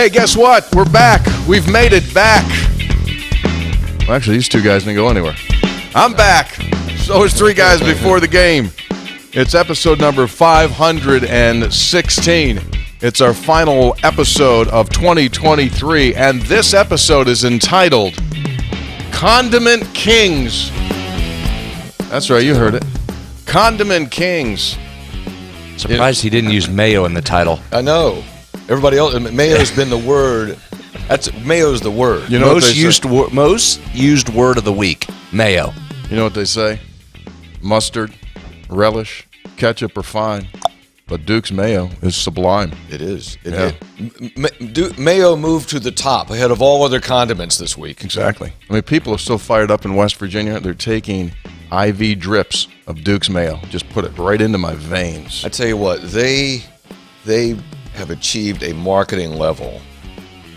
Hey, guess what? We're back. We've made it back. Well, actually, these two guys didn't go anywhere. I'm back. So is three guys before the game. It's episode number 516. It's our final episode of 2023, and this episode is entitled Condiment Kings. That's right, you heard it. Condiment Kings. Surprised he didn't use mayo in the title. I know. Everybody else, mayo's been the word. Mayo's the word. You know most used word of the week, mayo. You know what they say? Mustard, relish, ketchup are fine, but Duke's mayo is sublime. It is. Mayo moved to the top ahead of all other condiments this week. Exactly. I mean, people are so fired up in West Virginia, they're taking IV drips of Duke's mayo. Just put it right into my veins. I tell you what, they have achieved a marketing level.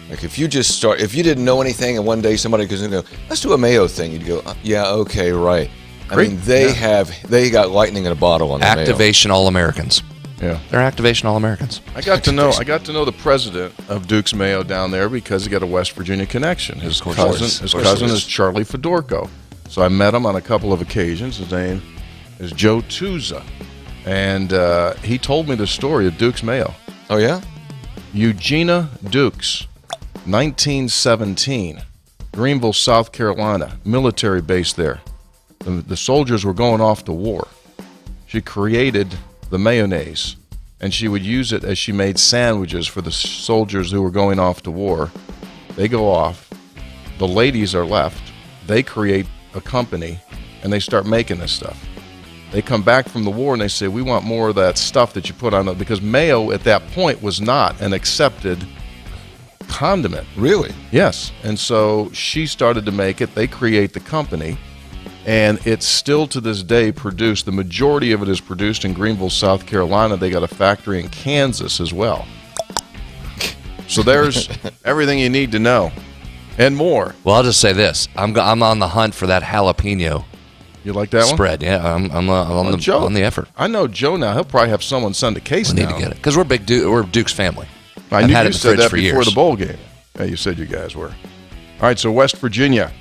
Like if you didn't know anything and one day somebody goes, let's do a mayo thing, you'd go, yeah, okay, right. Great. I mean, they got lightning in a bottle on the mayo. Activation All-Americans. Yeah. They're Activation All-Americans. I got to know the president of Duke's Mayo down there because he got a West Virginia connection. His cousin is Charlie Fedorko. So I met him on a couple of occasions. His name is Joe Tuza. And he told me the story of Duke's Mayo. Oh, yeah? Eugenia Dukes, 1917, Greenville, South Carolina, military base there. The soldiers were going off to war. She created the mayonnaise, and she would use it as she made sandwiches for the soldiers who were going off to war. They go off. The ladies are left. They create a company, and they start making this stuff. They come back from the war, and they say, we want more of that stuff that you put on it, because mayo at that point was not an accepted condiment. Really? Yes. And so she started to make it. They create the company. And it's still to this day produced. The majority of it is produced in Greenville, South Carolina. They got a factory in Kansas as well. So there's everything you need to know and more. Well, I'll just say this. I'm on the hunt for that jalapeno You like that spread. Yeah, I'm on the effort. I know Joe now. He'll probably have someone send a case We now. need to get it because we're Duke's family. I I've knew had you it in the said fridge that for before years. the bowl game. Yeah, you said you guys were. All right, so West Virginia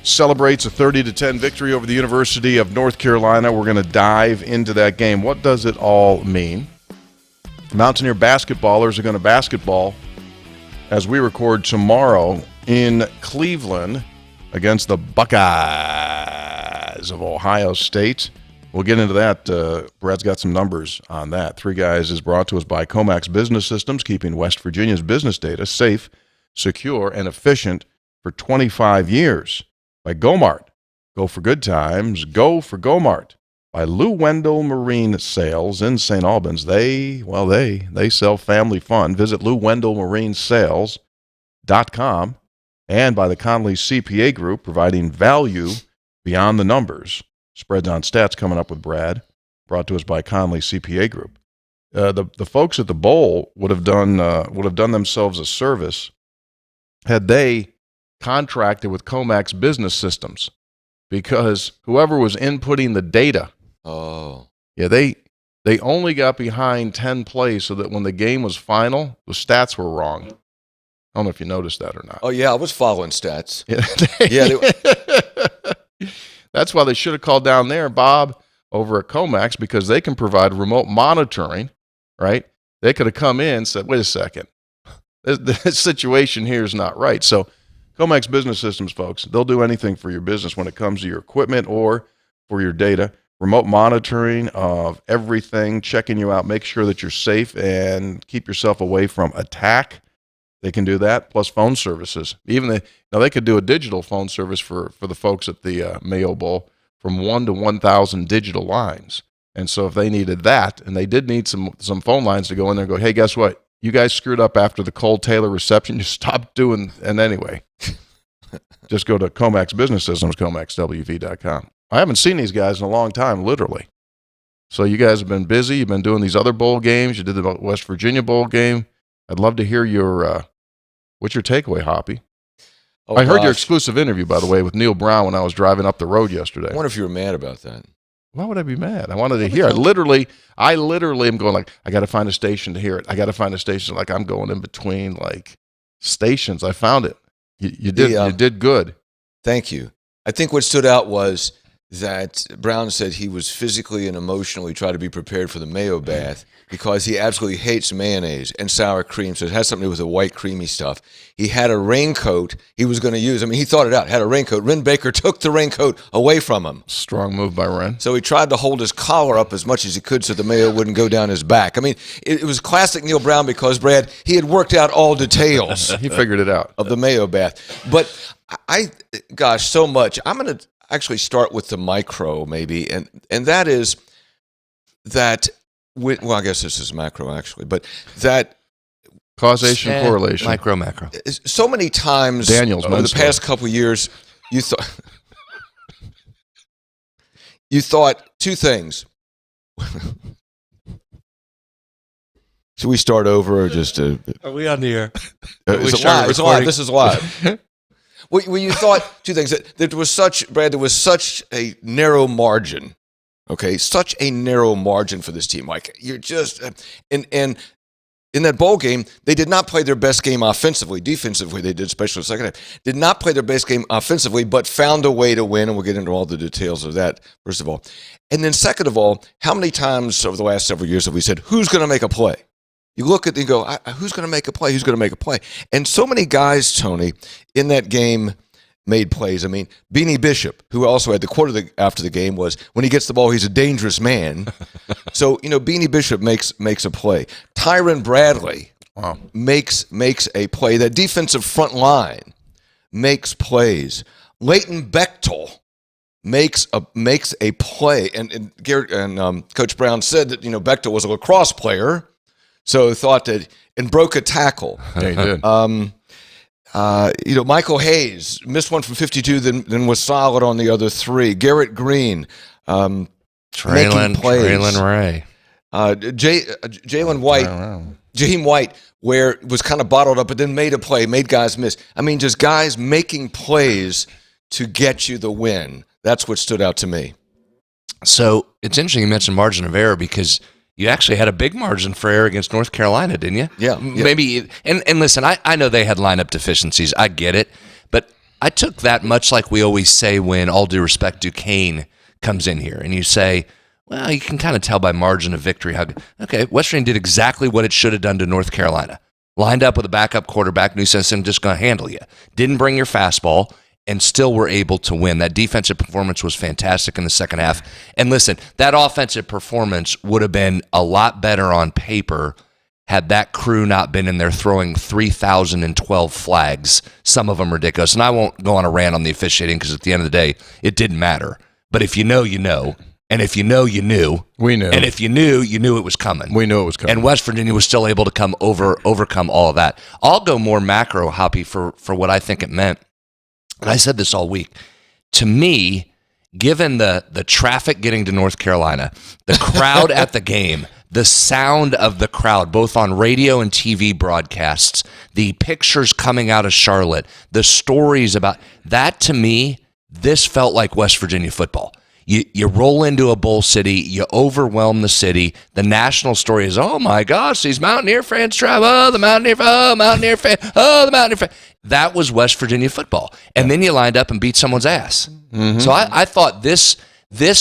celebrates a 30-10 victory over the University of North Carolina. We're going to dive into that game. What does it all mean? Mountaineer basketballers are going to basketball as we record tomorrow in Cleveland against the Buckeyes of Ohio State. We'll get into that. Brad's got some numbers on that. Three Guys is brought to us by Comax Business Systems, keeping West Virginia's business data safe, secure, and efficient for 25 years. By Gomart, go for good times, go for Gomart. By Lou Wendell Marine Sales in St. Albans, they sell family fun. Visit LouWendellMarineSales.com. And by the Conley CPA Group, providing value beyond the numbers. Spreads on Stats coming up with Brad, brought to us by Conley CPA Group. The folks at the bowl would have done themselves a service had they contracted with Comax Business Systems, because whoever was inputting the data, they only got behind 10 plays so that when the game was final, the stats were wrong. I don't know if you noticed that or not. Oh, yeah, I was following stats. That's why they should have called down there, Bob, over at Comax, because they can provide remote monitoring, right? They could have come in and said, wait a second, this situation here is not right. So Comax Business Systems, folks, they'll do anything for your business when it comes to your equipment or for your data. Remote monitoring of everything, checking you out, make sure that you're safe and keep yourself away from attack. They can do that, plus phone services. They could do a digital phone service for the folks at the Mayo Bowl from 1 to 1,000 digital lines. And so if they needed that, and they did need some phone lines to go in there and go, hey, guess what? You guys screwed up after the Cole Taylor reception. You stopped doing, and anyway, just go to Comax Business Systems, ComaxWV.com. I haven't seen these guys in a long time, literally. So you guys have been busy. You've been doing these other bowl games. You did the West Virginia bowl game. I'd love to hear what's your takeaway, Hoppy? I heard your exclusive interview, by the way, with Neil Brown when I was driving up the road yesterday. I wonder if you were mad about that. Why would I be mad? I wanted to hear. I literally am going like, I got to find a station to hear it. I got to find a station. Like I'm going in between like stations. I found it. You did good. Thank you. I think what stood out was that Brown said he was physically and emotionally trying to be prepared for the mayo bath because he absolutely hates mayonnaise and sour cream. So it has something to do with the white creamy stuff. He had a raincoat he was going to use. I mean, he thought it out, had a raincoat. Ren Baker took the raincoat away from him. Strong move by Ren. So he tried to hold his collar up as much as he could so the mayo wouldn't go down his back. I mean, it was classic Neil Brown because, Brad, he had worked out all details. He figured it out. Of the mayo bath. But gosh, so much. I'm going to actually start with the micro maybe, and that is that, well, I guess this is macro actually, but that causation, correlation. Micro, macro. So many times Daniel's over the past couple of years, you thought two things. Should we start over or just? Are we on the air? It's live. It's live. This is live. Well, you thought two things. That there was such a narrow margin. Okay, such a narrow margin for this team. Like you're just and in that bowl game, they did not play their best game offensively. Defensively, they did, especially in the second half. Did not play their best game offensively, but found a way to win. And we'll get into all the details of that, first of all. And then second of all, how many times over the last several years have we said, who's going to make a play? You look at it and go, who's going to make a play? Who's going to make a play? And so many guys, Tony, in that game made plays. I mean, Beanie Bishop, who also had the quote after the game was, when he gets the ball, he's a dangerous man. So, Beanie Bishop makes a play. Tyron Bradley makes a play. That defensive front line makes plays. Leighton Bechtel makes a play. And Garrett and Coach Brown said that, Bechtel was a lacrosse player. So thought that, and broke a tackle. Yeah, he did. Michael Hayes missed one from 52, then was solid on the other three. Garrett Green, Traylon Ray. Jalen White, Jaheim White, where it was kind of bottled up, but then made a play, made guys miss. I mean, just guys making plays to get you the win. That's what stood out to me. So it's interesting you mentioned margin of error because you actually had a big margin for error against North Carolina, didn't you? Yeah. Maybe, and listen, I know they had lineup deficiencies. I get it. But I took that much like we always say when, all due respect, Duquesne comes in here. And you say, well, you can kind of tell by margin of victory how good. Okay, West Virginia did exactly what it should have done to North Carolina. Lined up with a backup quarterback, New System, just going to handle you. Didn't bring your fastball. And still were able to win. That defensive performance was fantastic in the second half. And listen, that offensive performance would have been a lot better on paper had that crew not been in there throwing 3,012 flags, some of them ridiculous. And I won't go on a rant on the officiating because at the end of the day, it didn't matter. But if you know, you know. And if you know, you knew. We knew. And if you knew it was coming. We knew it was coming. And West Virginia was still able to overcome all of that. I'll go more macro, Hoppy, for what I think it meant. And I said this all week. To me, given the traffic getting to North Carolina, the crowd at the game, the sound of the crowd, both on radio and TV broadcasts, the pictures coming out of Charlotte, the stories about that, to me, this felt like West Virginia football. You roll into a bowl city, you overwhelm the city. The national story is, oh my gosh, these Mountaineer fans drive. Oh, the Mountaineer fan. Oh, the Mountaineer fan. That was West Virginia football. And then you lined up and beat someone's ass. Mm-hmm. So I thought this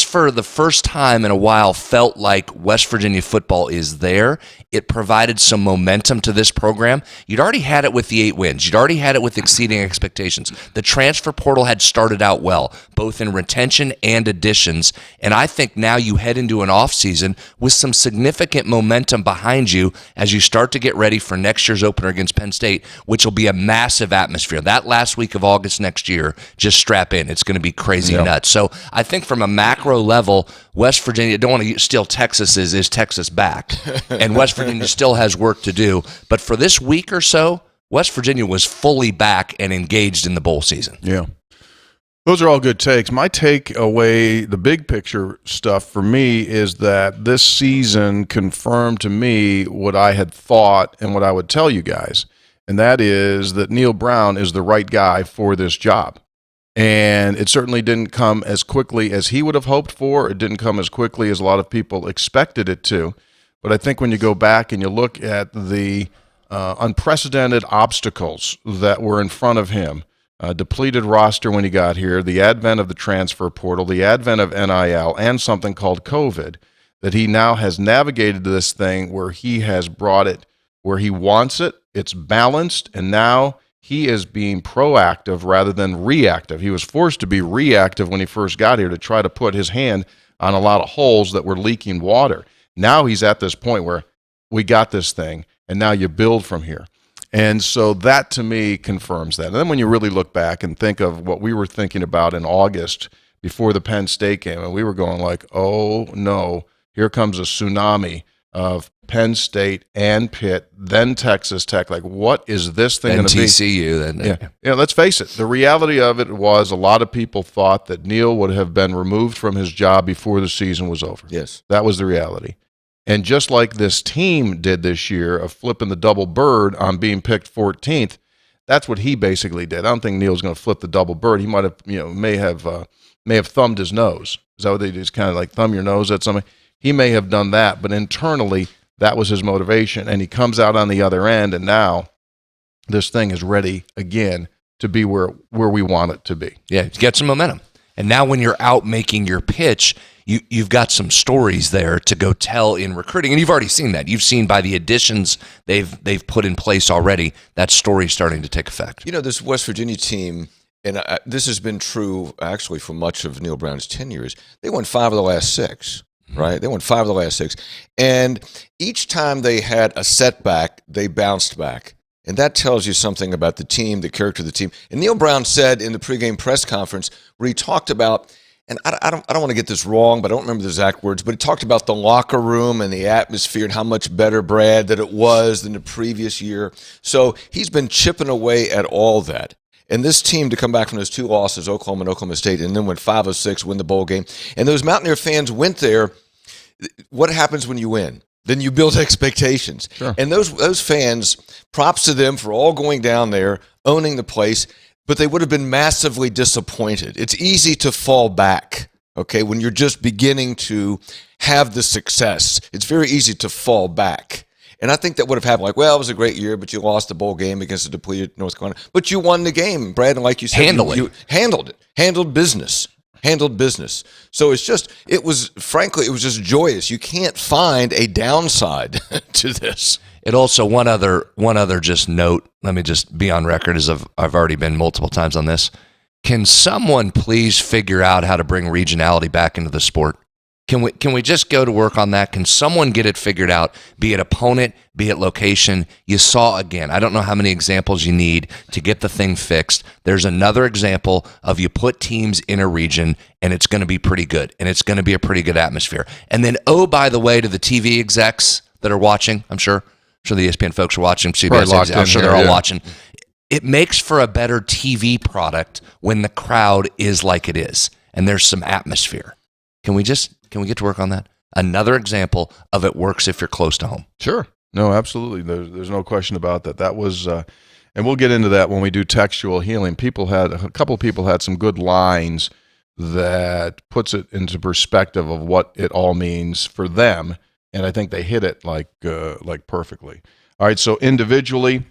for the first time in a while felt like West Virginia football is there. It provided some momentum to this program. You'd already had it with the 8 wins. You'd already had it with exceeding expectations. The transfer portal had started out well, both in retention and additions. And I think now you head into an offseason with some significant momentum behind you as you start to get ready for next year's opener against Penn State, which will be a massive atmosphere. That last week of August next year, just strap in. It's going to be crazy nuts. So I think from a macro level, West Virginia, don't want to steal Texas's, is Texas back? And West Virginia still has work to do. But for this week or so, West Virginia was fully back and engaged in the bowl season. Yeah. Those are all good takes. My takeaway, the big picture stuff for me, is that this season confirmed to me what I had thought and what I would tell you guys. And that is that Neil Brown is the right guy for this job. And it certainly didn't come as quickly as he would have hoped for. It didn't come as quickly as a lot of people expected it to. But I think when you go back and you look at the unprecedented obstacles that were in front of him, depleted roster when he got here, the advent of the transfer portal, the advent of NIL, and something called COVID, that he now has navigated this thing where he has brought it where he wants it. It's balanced, and now he is being proactive rather than reactive. He was forced to be reactive when he first got here to try to put his hand on a lot of holes that were leaking water. Now he's at this point where we got this thing, and now you build from here. And so that, to me, confirms that. And then when you really look back and think of what we were thinking about in August before the Penn State game, and we were going like, oh, no, here comes a tsunami of Penn State and Pitt, then Texas Tech. Like, what is this thing going to be? TCU. Yeah, let's face it. The reality of it was a lot of people thought that Neil would have been removed from his job before the season was over. Yes. That was the reality. And just like this team did this year of flipping the double bird on being picked 14th, that's what he basically did. I don't think Neil's going to flip the double bird. He might have, may have thumbed his nose. Is that what they do? Just kind of like thumb your nose at something? He may have done that, but internally, that was his motivation. And he comes out on the other end, and now this thing is ready again to be where we want it to be. Yeah, get some momentum. And now when you're out making your pitch, you've got some stories there to go tell in recruiting. And you've already seen that. You've seen by the additions they've put in place already, that story starting to take effect. This West Virginia team, and this has been true actually for much of Neil Brown's tenure, is they won 5 of the last 6. Right? They won 5 of the last 6. And each time they had a setback, they bounced back. And that tells you something about the team, the character of the team. And Neil Brown said in the pregame press conference where he talked about, and I don't want to get this wrong, but I don't remember the exact words, but he talked about the locker room and the atmosphere and how much better, Brad, that it was than the previous year. So he's been chipping away at all that. And this team to come back from those 2 losses, Oklahoma and Oklahoma State, and then win 5 of 6, win the bowl game. And those Mountaineer fans went there. What happens when you win? Then you build expectations. Sure. And those fans, props to them for all going down there, owning the place, but they would have been massively disappointed. It's easy to fall back, okay, when you're just beginning to have the success. It's very easy to fall back. And I think that would have happened like, well, it was a great year, but you lost the bowl game against the depleted North Carolina. But you won the game, Brad, and like you said, you handled it. Handled business. So it was just joyous. You can't find a downside to this. It also, one other just note, let me just be on record as I've already been multiple times on this. Can someone please figure out how to bring regionality back into the sport? Can we just go to work on that? Can someone get it figured out? Be it opponent, be it location. You saw again. I don't know how many examples you need to get the thing fixed. There's another example of you put teams in a region and it's going to be pretty good and it's going to be a pretty good atmosphere. And then, oh, by the way, to the TV execs that are watching, I'm sure the ESPN folks are watching. CBS, I'm sure they're all watching. It makes for a better TV product when the crowd is like it is and there's some atmosphere. Can we get to work on that? Another example of it works if you're close to home. Sure. No, absolutely. There's no question about that. That was, and we'll get into that when we do textual healing. A couple of people had some good lines that puts it into perspective of what it all means for them, and I think they hit it like perfectly. All right, so individually,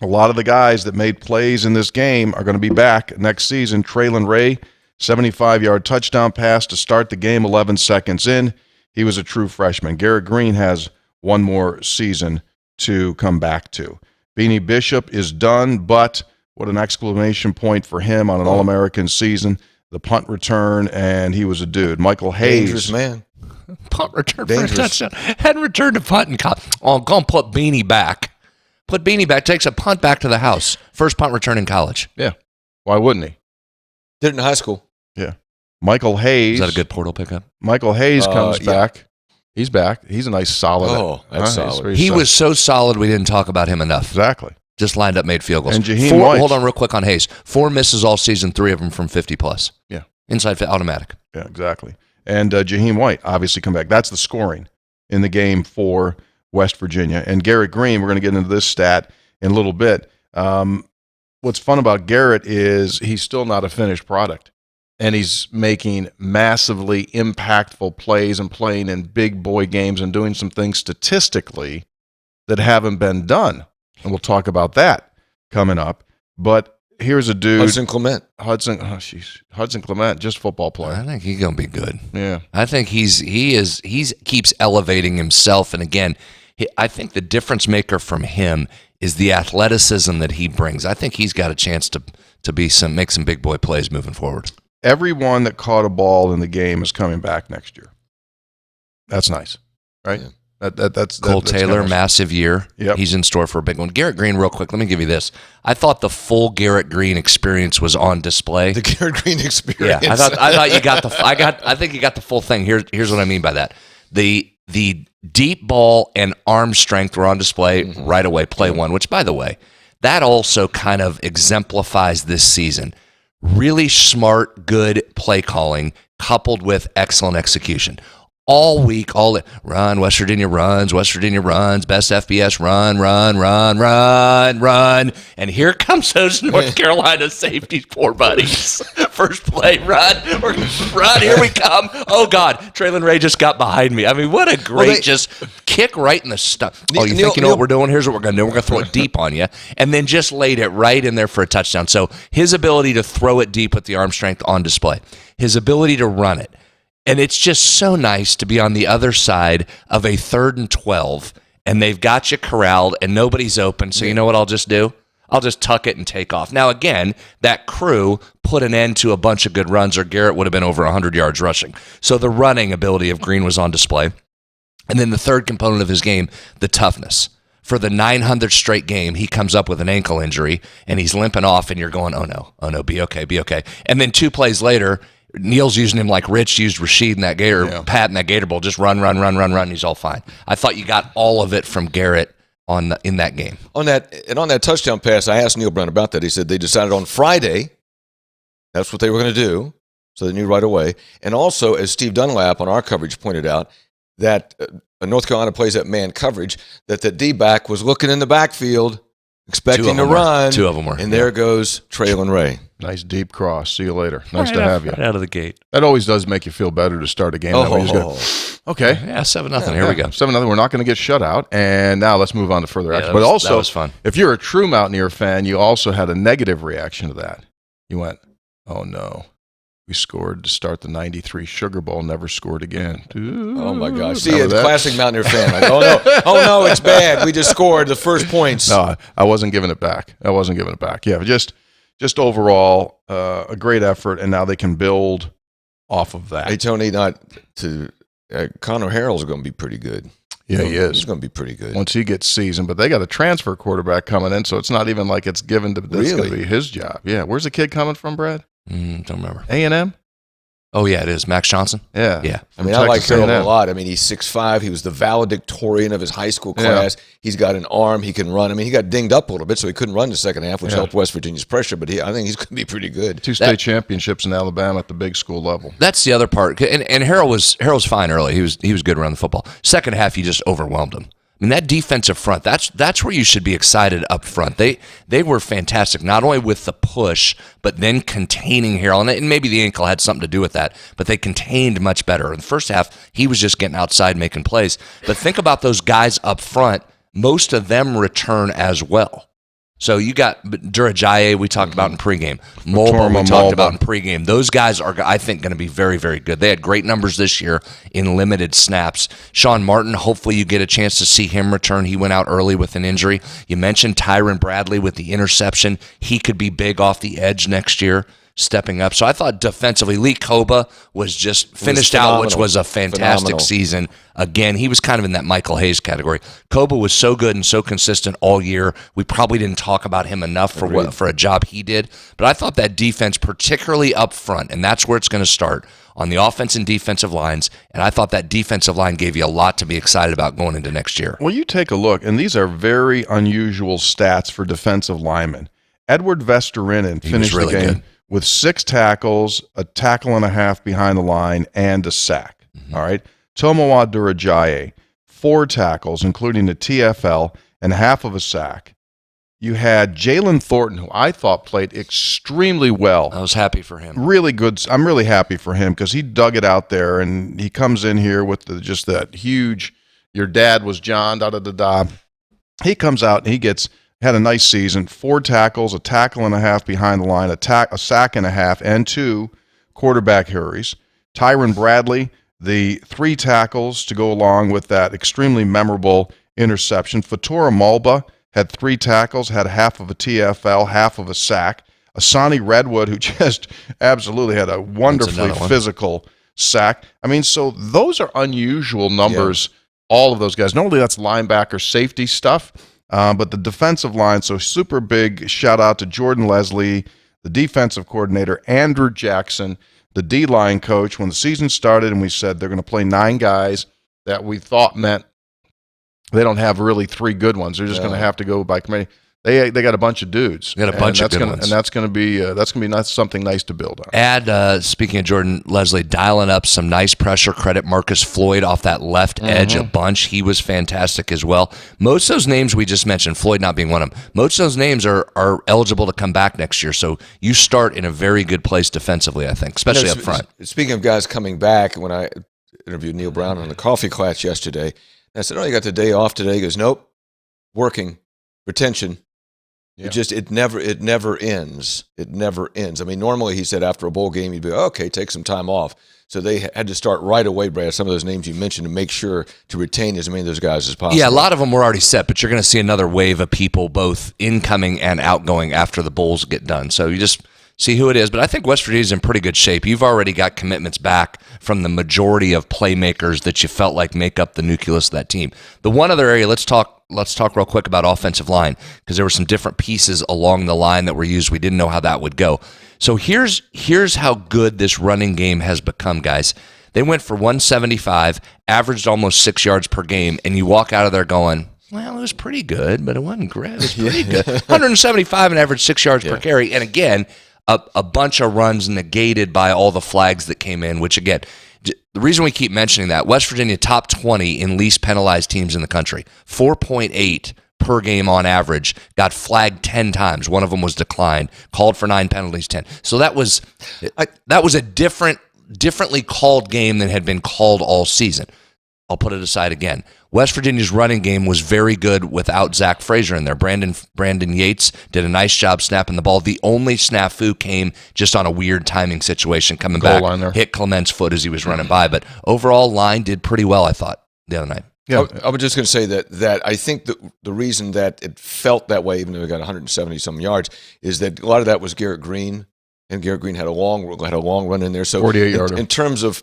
a lot of the guys that made plays in this game are going to be back next season. Traylon Ray, 75-yard touchdown pass to start the game 11 seconds in. He was a true freshman. Garrett Green has one more season to come back to. Beanie Bishop is done, but what an exclamation point for him on an All-American season. The punt return, and he was a dude. Michael Hayes. Dangerous man. Punt return for a touchdown. Hadn't returned to punt in college. Oh, I'm going to put Beanie back. Put Beanie back. Takes a punt back to the house. First punt return in college. Yeah. Why wouldn't he? Did it in high school. Yeah. Michael Hayes. Is that a good portal pickup? Michael Hayes comes back. He's back. He's a nice solid. Oh, that's solid. He was so solid we didn't talk about him enough. Exactly. Just lined up, made field goals. And Jaheim White. Hold on real quick on Hayes. 4 misses all season, 3 of them from 50+. Yeah. Inside fit, automatic. Yeah, exactly. And Jaheim White obviously come back. That's the scoring in the game for West Virginia. And Garrett Green, we're going to get into this stat in a little bit. what's fun about Garrett is he's still not a finished product. And he's making massively impactful plays and playing in big boy games and doing some things statistically that haven't been done. And we'll talk about that coming up. But here's a dude. Hudson Clement, just football player. I think he's going to be good. Yeah. I think he keeps elevating himself. And again, I think the difference maker from him is the athleticism that he brings. I think he's got a chance to make some big boy plays moving forward. Everyone that caught a ball in the game is coming back next year. That's nice, right? Yeah. That's Cole that's Taylor, kind of massive year. Yep. He's in store for a big one. Garrett Green, real quick. Let me give you this. I thought the full Garrett Green experience was on display. the Garrett Green experience. Yeah, I thought you got I think you got the full thing. Here's what I mean by that. The deep ball and arm strength were on display right away. Play one, which by the way, that also kind of exemplifies this season. Really smart, good play calling coupled with excellent execution. All week, run, West Virginia runs, best FBS, run. And here comes those North Carolina safeties, poor buddies. First play, run, here we come. Oh, God, Traylon Ray just got behind me. I mean, what a great just kick right in the stomach. Oh, you think you know what we're doing? Here's what we're going to do. We're going to throw it deep on you. And then just laid it right in there for a touchdown. So his ability to throw it deep with the arm strength on display. His ability to run it. And it's just so nice to be on the other side of a 3rd and 12, and they've got you corralled, and nobody's open. So you know what I'll just do? I'll just tuck it and take off. Now, again, that crew put an end to a bunch of good runs, or Garrett would have been over 100 yards rushing. So the running ability of Green was on display. And then the third component of his game, the toughness. For the 900th straight game, he comes up with an ankle injury, and he's limping off, and you're going, oh, no, be okay. And then 2 plays later, Neil's using him like Rich used Rashid in that Gator, Pat in that Gator Bowl. Just run. He's all fine. I thought you got all of it from Garrett in that game. On that touchdown pass, I asked Neil Brown about that. He said they decided on Friday that's what they were going to do, so they knew right away. And also, as Steve Dunlap on our coverage pointed out, that North Carolina plays that man coverage, that the D-back was looking in the backfield, expecting to run. 2 of them were. And there goes Traylon Ray. Nice deep cross. See you later. Nice to have you. Right out of the gate. That always does make you feel better to start a game. Okay. Yeah, 7-0. Here we go. 7-0. We're not going to get shut out. And now let's move on to further action. But also, that was fun. If you're a true Mountaineer fan, you also had a negative reaction to that. You went, oh, no. We scored to start the 93 Sugar Bowl, never scored again. Oh, my gosh. See, it's classic Mountaineer fan. Like, oh, no, it's bad. We just scored the first points. No, I wasn't giving it back. Yeah, just overall, a great effort, and now they can build off of that. Hey, Tony, Connor Harrell's going to be pretty good. Yeah, he is. He's going to be pretty good. Once he gets seasoned, but they got a transfer quarterback coming in, so it's not even like it's given to this. It's going to be his job. Yeah, where's the kid coming from, Brad? Don't remember. A&M? Oh, yeah, it is. Max Johnson? Yeah. I mean, I like Harrell a lot. I mean, he's 6'5". He was the valedictorian of his high school class. Yeah. He's got an arm. He can run. I mean, he got dinged up a little bit, so he couldn't run the second half, which helped West Virginia's pressure. But I think he's going to be pretty good. 2 state championships in Alabama at the big school level. That's the other part. And Harrell was fine early. He was good around the football. Second half, he just overwhelmed him. I mean, that defensive front, that's where you should be excited up front. They were fantastic, not only with the push, but then containing Harrell. And maybe the ankle had something to do with that, but they contained much better. In the first half, he was just getting outside making plays. But think about those guys up front. Most of them return as well. So you got Durajaye, we talked about in pregame. Mulba, we talked about in pregame. Those guys are, I think, going to be very, very good. They had great numbers this year in limited snaps. Sean Martin, hopefully you get a chance to see him return. He went out early with an injury. You mentioned Tyron Bradley with the interception. He could be big off the edge next year, stepping up. So I thought defensively, Lee Koba was just finished out, which was a fantastic season. Again, he was kind of in that Michael Hayes category. Koba was so good and so consistent all year. We probably didn't talk about him enough for a job he did. But I thought that defense, particularly up front, and that's where it's going to start, on the offense and defensive lines, and I thought that defensive line gave you a lot to be excited about going into next year. Well, you take a look, and these are very unusual stats for defensive linemen. Edward Vesterinen finished the game good, with 6 tackles, a tackle and a half behind the line, and a sack. Mm-hmm. All right. Tomoa Durajaye, 4 tackles, including a TFL and half of a sack. You had Jalen Thornton, who I thought played extremely well. I was happy for him. Really good. I'm really happy for him because he dug it out there, and he comes in here with just that huge, your dad was John, da-da-da-da. He comes out, and had a nice season, 4 tackles, a tackle and a half behind the line, a sack and a half, and 2 quarterback hurries. Tyron Bradley, the 3 tackles to go along with that extremely memorable interception. Fatura Mulba had 3 tackles, had half of a TFL, half of a sack. Asani Redwood, who just absolutely had a wonderfully physical sack. I mean, so those are unusual numbers, all of those guys. Normally that's linebacker safety stuff, but the defensive line, so super big shout out to Jordan Leslie, the defensive coordinator, Andrew Jackson, the D-line coach. When the season started and we said they're going to play 9 guys, that we thought meant they don't have really 3 good ones. They're just going to have to go by committee. They got a bunch of dudes. They got a bunch of good ones. And that's going to be something nice to build on. Speaking of Jordan Leslie, dialing up some nice pressure. Credit Marcus Floyd off that left edge a bunch. He was fantastic as well. Most of those names we just mentioned, Floyd not being one of them, most of those names are eligible to come back next year. So you start in a very good place defensively, I think, especially up front. Speaking of guys coming back, when I interviewed Neil Brown on the Coffee Klatch yesterday, I said, you got the day off today? He goes, nope, working, retention. Yeah. It never ends. It never ends. I mean, normally he said after a bowl game, he'd be, okay, take some time off. So they had to start right away, Brad, some of those names you mentioned, to make sure to retain as many of those guys as possible. Yeah, a lot of them were already set, but you're going to see another wave of people both incoming and outgoing after the bowls get done. So you just see who it is. But I think West Virginia's in pretty good shape. You've already got commitments back from the majority of playmakers that you felt like make up the nucleus of that team. The one other area, let's talk real quick about offensive line, because there were some different pieces along the line that were used. We didn't know how that would go. So here's how good this running game has become, guys. They went for 175, averaged almost 6 yards per game, and you walk out of there going, well, it was pretty good, but it wasn't great. It was pretty good. 175 and averaged 6 yards per carry. And again, a bunch of runs negated by all the flags that came in, which again, the reason we keep mentioning that, West Virginia top 20 in least penalized teams in the country, 4.8 per game on average, got flagged 10 times. One of them was declined, called for 9 penalties, 10. So that was a differently called game than had been called all season. I'll put it aside again. West Virginia's running game was very good without Zach Frazier in there. Brandon Yates did a nice job snapping the ball. The only snafu came just on a weird timing situation coming back, hit Clement's foot as he was running by. But overall, line did pretty well, I thought, the other night. Yeah, I was just going to say that I think the reason that it felt that way, even though we got 170-some yards, is that a lot of that was Garrett Green, and Garrett Green had a long run in there. So 48-yarder. In terms of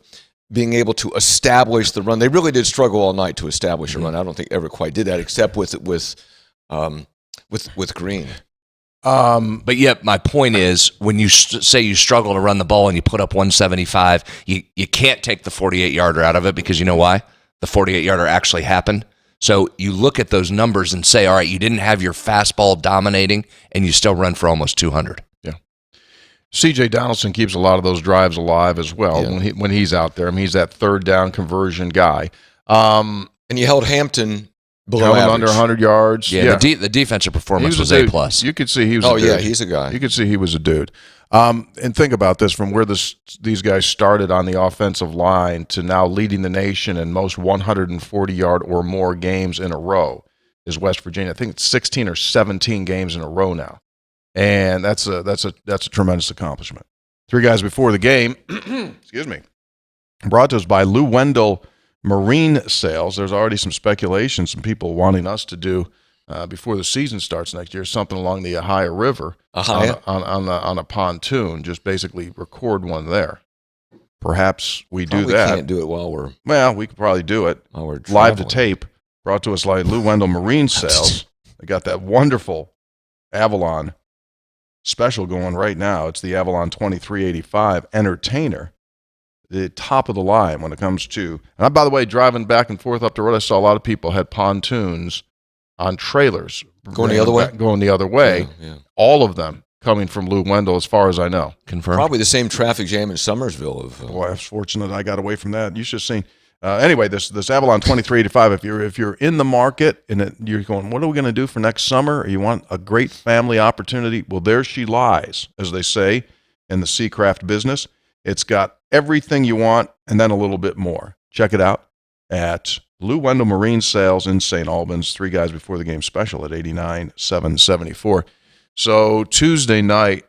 being able to establish the run, they really did struggle all night to establish a run. I don't think ever quite did that, except with Green. But yet, my point is, when you say you struggle to run the ball and you put up 175, you can't take the 48-yarder out of it, because you know why? The 48-yarder actually happened. So you look at those numbers and say, all right, you didn't have your fastball dominating, and you still run for almost 200. Yeah. C.J. Donaldson keeps a lot of those drives alive as well when he's out there. I mean, he's that third down conversion guy. And you held Hampton below average. Under 100 yards. Yeah. The defensive performance was A+. You could see he was a dude. Oh, yeah, he's a guy. You could see he was a dude. And think about this, from where these guys started on the offensive line to now leading the nation in most 140-yard or more games in a row is West Virginia. I think it's 16 or 17 games in a row now. And that's a tremendous accomplishment. 3 guys before the game, excuse me, brought to us by Lou Wendell Marine Sales. There's already some speculation, some people wanting us to do before the season starts next year, something along the Ohio River on a pontoon. Just basically record one there. Perhaps we do that. We can't do it while we're. Well, we could probably do it live to tape. Brought to us by Lou Wendell Marine Sales. They got that wonderful Avalon special going right now. It's the Avalon 2385 Entertainer, the top of the line when it comes to. And I, by the way, driving back and forth up the road, I saw a lot of people had pontoons on trailers going the other way. Going the other way. Yeah. All of them coming from Lou Wendell, as far as I know. Confirmed. Probably the same traffic jam in Summersville. Boy, I was fortunate I got away from that. You should have seen. Anyway, this Avalon 2385. If you're in the market and you're going, what are we going to do for next summer? Or you want a great family opportunity? Well, there she lies, as they say in the Seacraft business. It's got everything you want and then a little bit more. Check it out at Lou Wendell Marine Sales in St. Albans. 3 guys before the game special at 89,774. So Tuesday night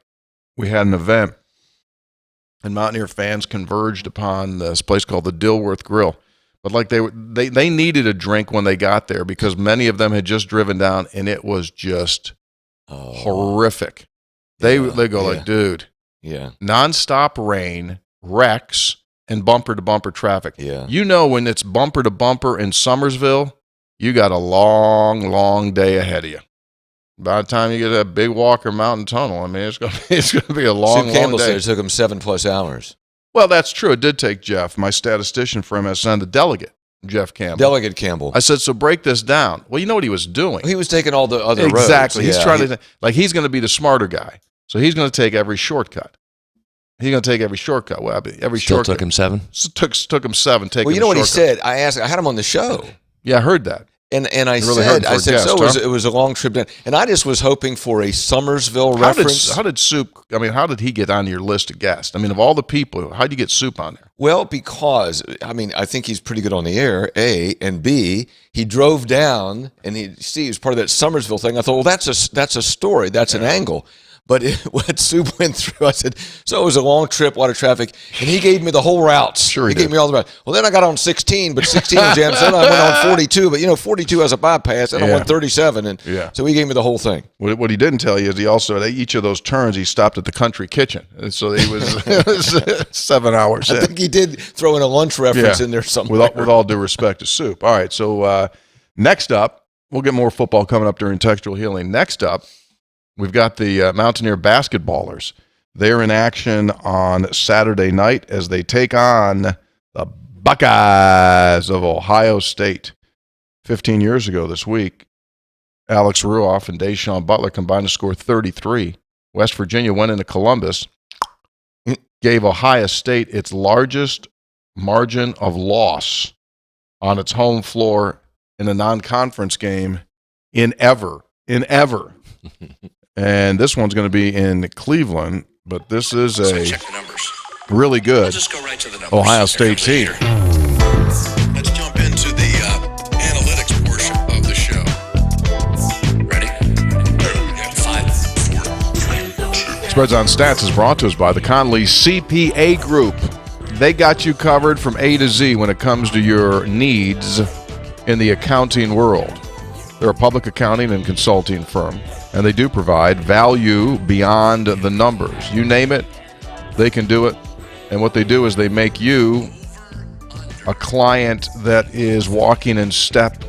we had an event, and Mountaineer fans converged upon this place called the Dilworth Grill. But like they needed a drink when they got there because many of them had just driven down, and it was just horrific. They go like, dude, nonstop rain, wrecks, and bumper-to-bumper traffic. Yeah. You know when it's bumper-to-bumper in Summersville, you got a long, long day ahead of you. By the time you get to that Big Walker Mountain Tunnel, I mean, it's gonna be a long, Sue Campbell long day. said it took him 7+ hours. Well, that's true. It did take Jeff, my statistician for MSN, the delegate, Jeff Campbell. Delegate Campbell. I said, so break this down. Well, you know what he was doing. He was taking all the other roads. Exactly. He's trying to, he's going to be the smarter guy. So he's going to take every shortcut. He's going to take every shortcut. Well, every Still shortcut. took him 7? Took him 7. Well, you know what he said? I had him on the show. Yeah, I heard that. And I really said, guest, so it was a long trip down. And I just was hoping for a Summersville reference. How did Soup, how did he get on your list of guests? I mean, of all the people, how did you get Soup on there? Well, because, I think he's pretty good on the air, A, and B, he drove down, and he was part of that Summersville thing. I thought, well, that's a story. That's an angle. But what Soup went through, I said, so it was a long trip, a lot of traffic, and he gave me the whole routes. Sure he gave me all the routes. Well, then I got on 16, but 16 was jammed. So then I went on 42, but 42 has a bypass, and I went 37, and so he gave me the whole thing. What he didn't tell you is he also, at each of those turns, he stopped at the country kitchen. And so he was, it was 7 hours I think he did throw in a lunch reference in there somewhere. With all due respect to Soup. All right, so next up, we'll get more football coming up during Textual Healing. Next up, we've got the Mountaineer basketballers. They're in action on Saturday night as they take on the Buckeyes of Ohio State. 15 years ago this week, Alex Ruoff and Deshaun Butler combined to score 33. West Virginia went into Columbus, gave Ohio State its largest margin of loss on its home floor in a non-conference game in ever. And this one's going to be in Cleveland, but this is a really good Ohio State team. Let's jump into the analytics portion of the show. Ready? 5, 4. Spreads on Stats is brought to us by the Conley CPA Group. They got you covered from A to Z when it comes to your needs in the accounting world. They're a public accounting and consulting firm, and they do provide value beyond the numbers. You name it, they can do it. And what they do is they make you a client that is walking in step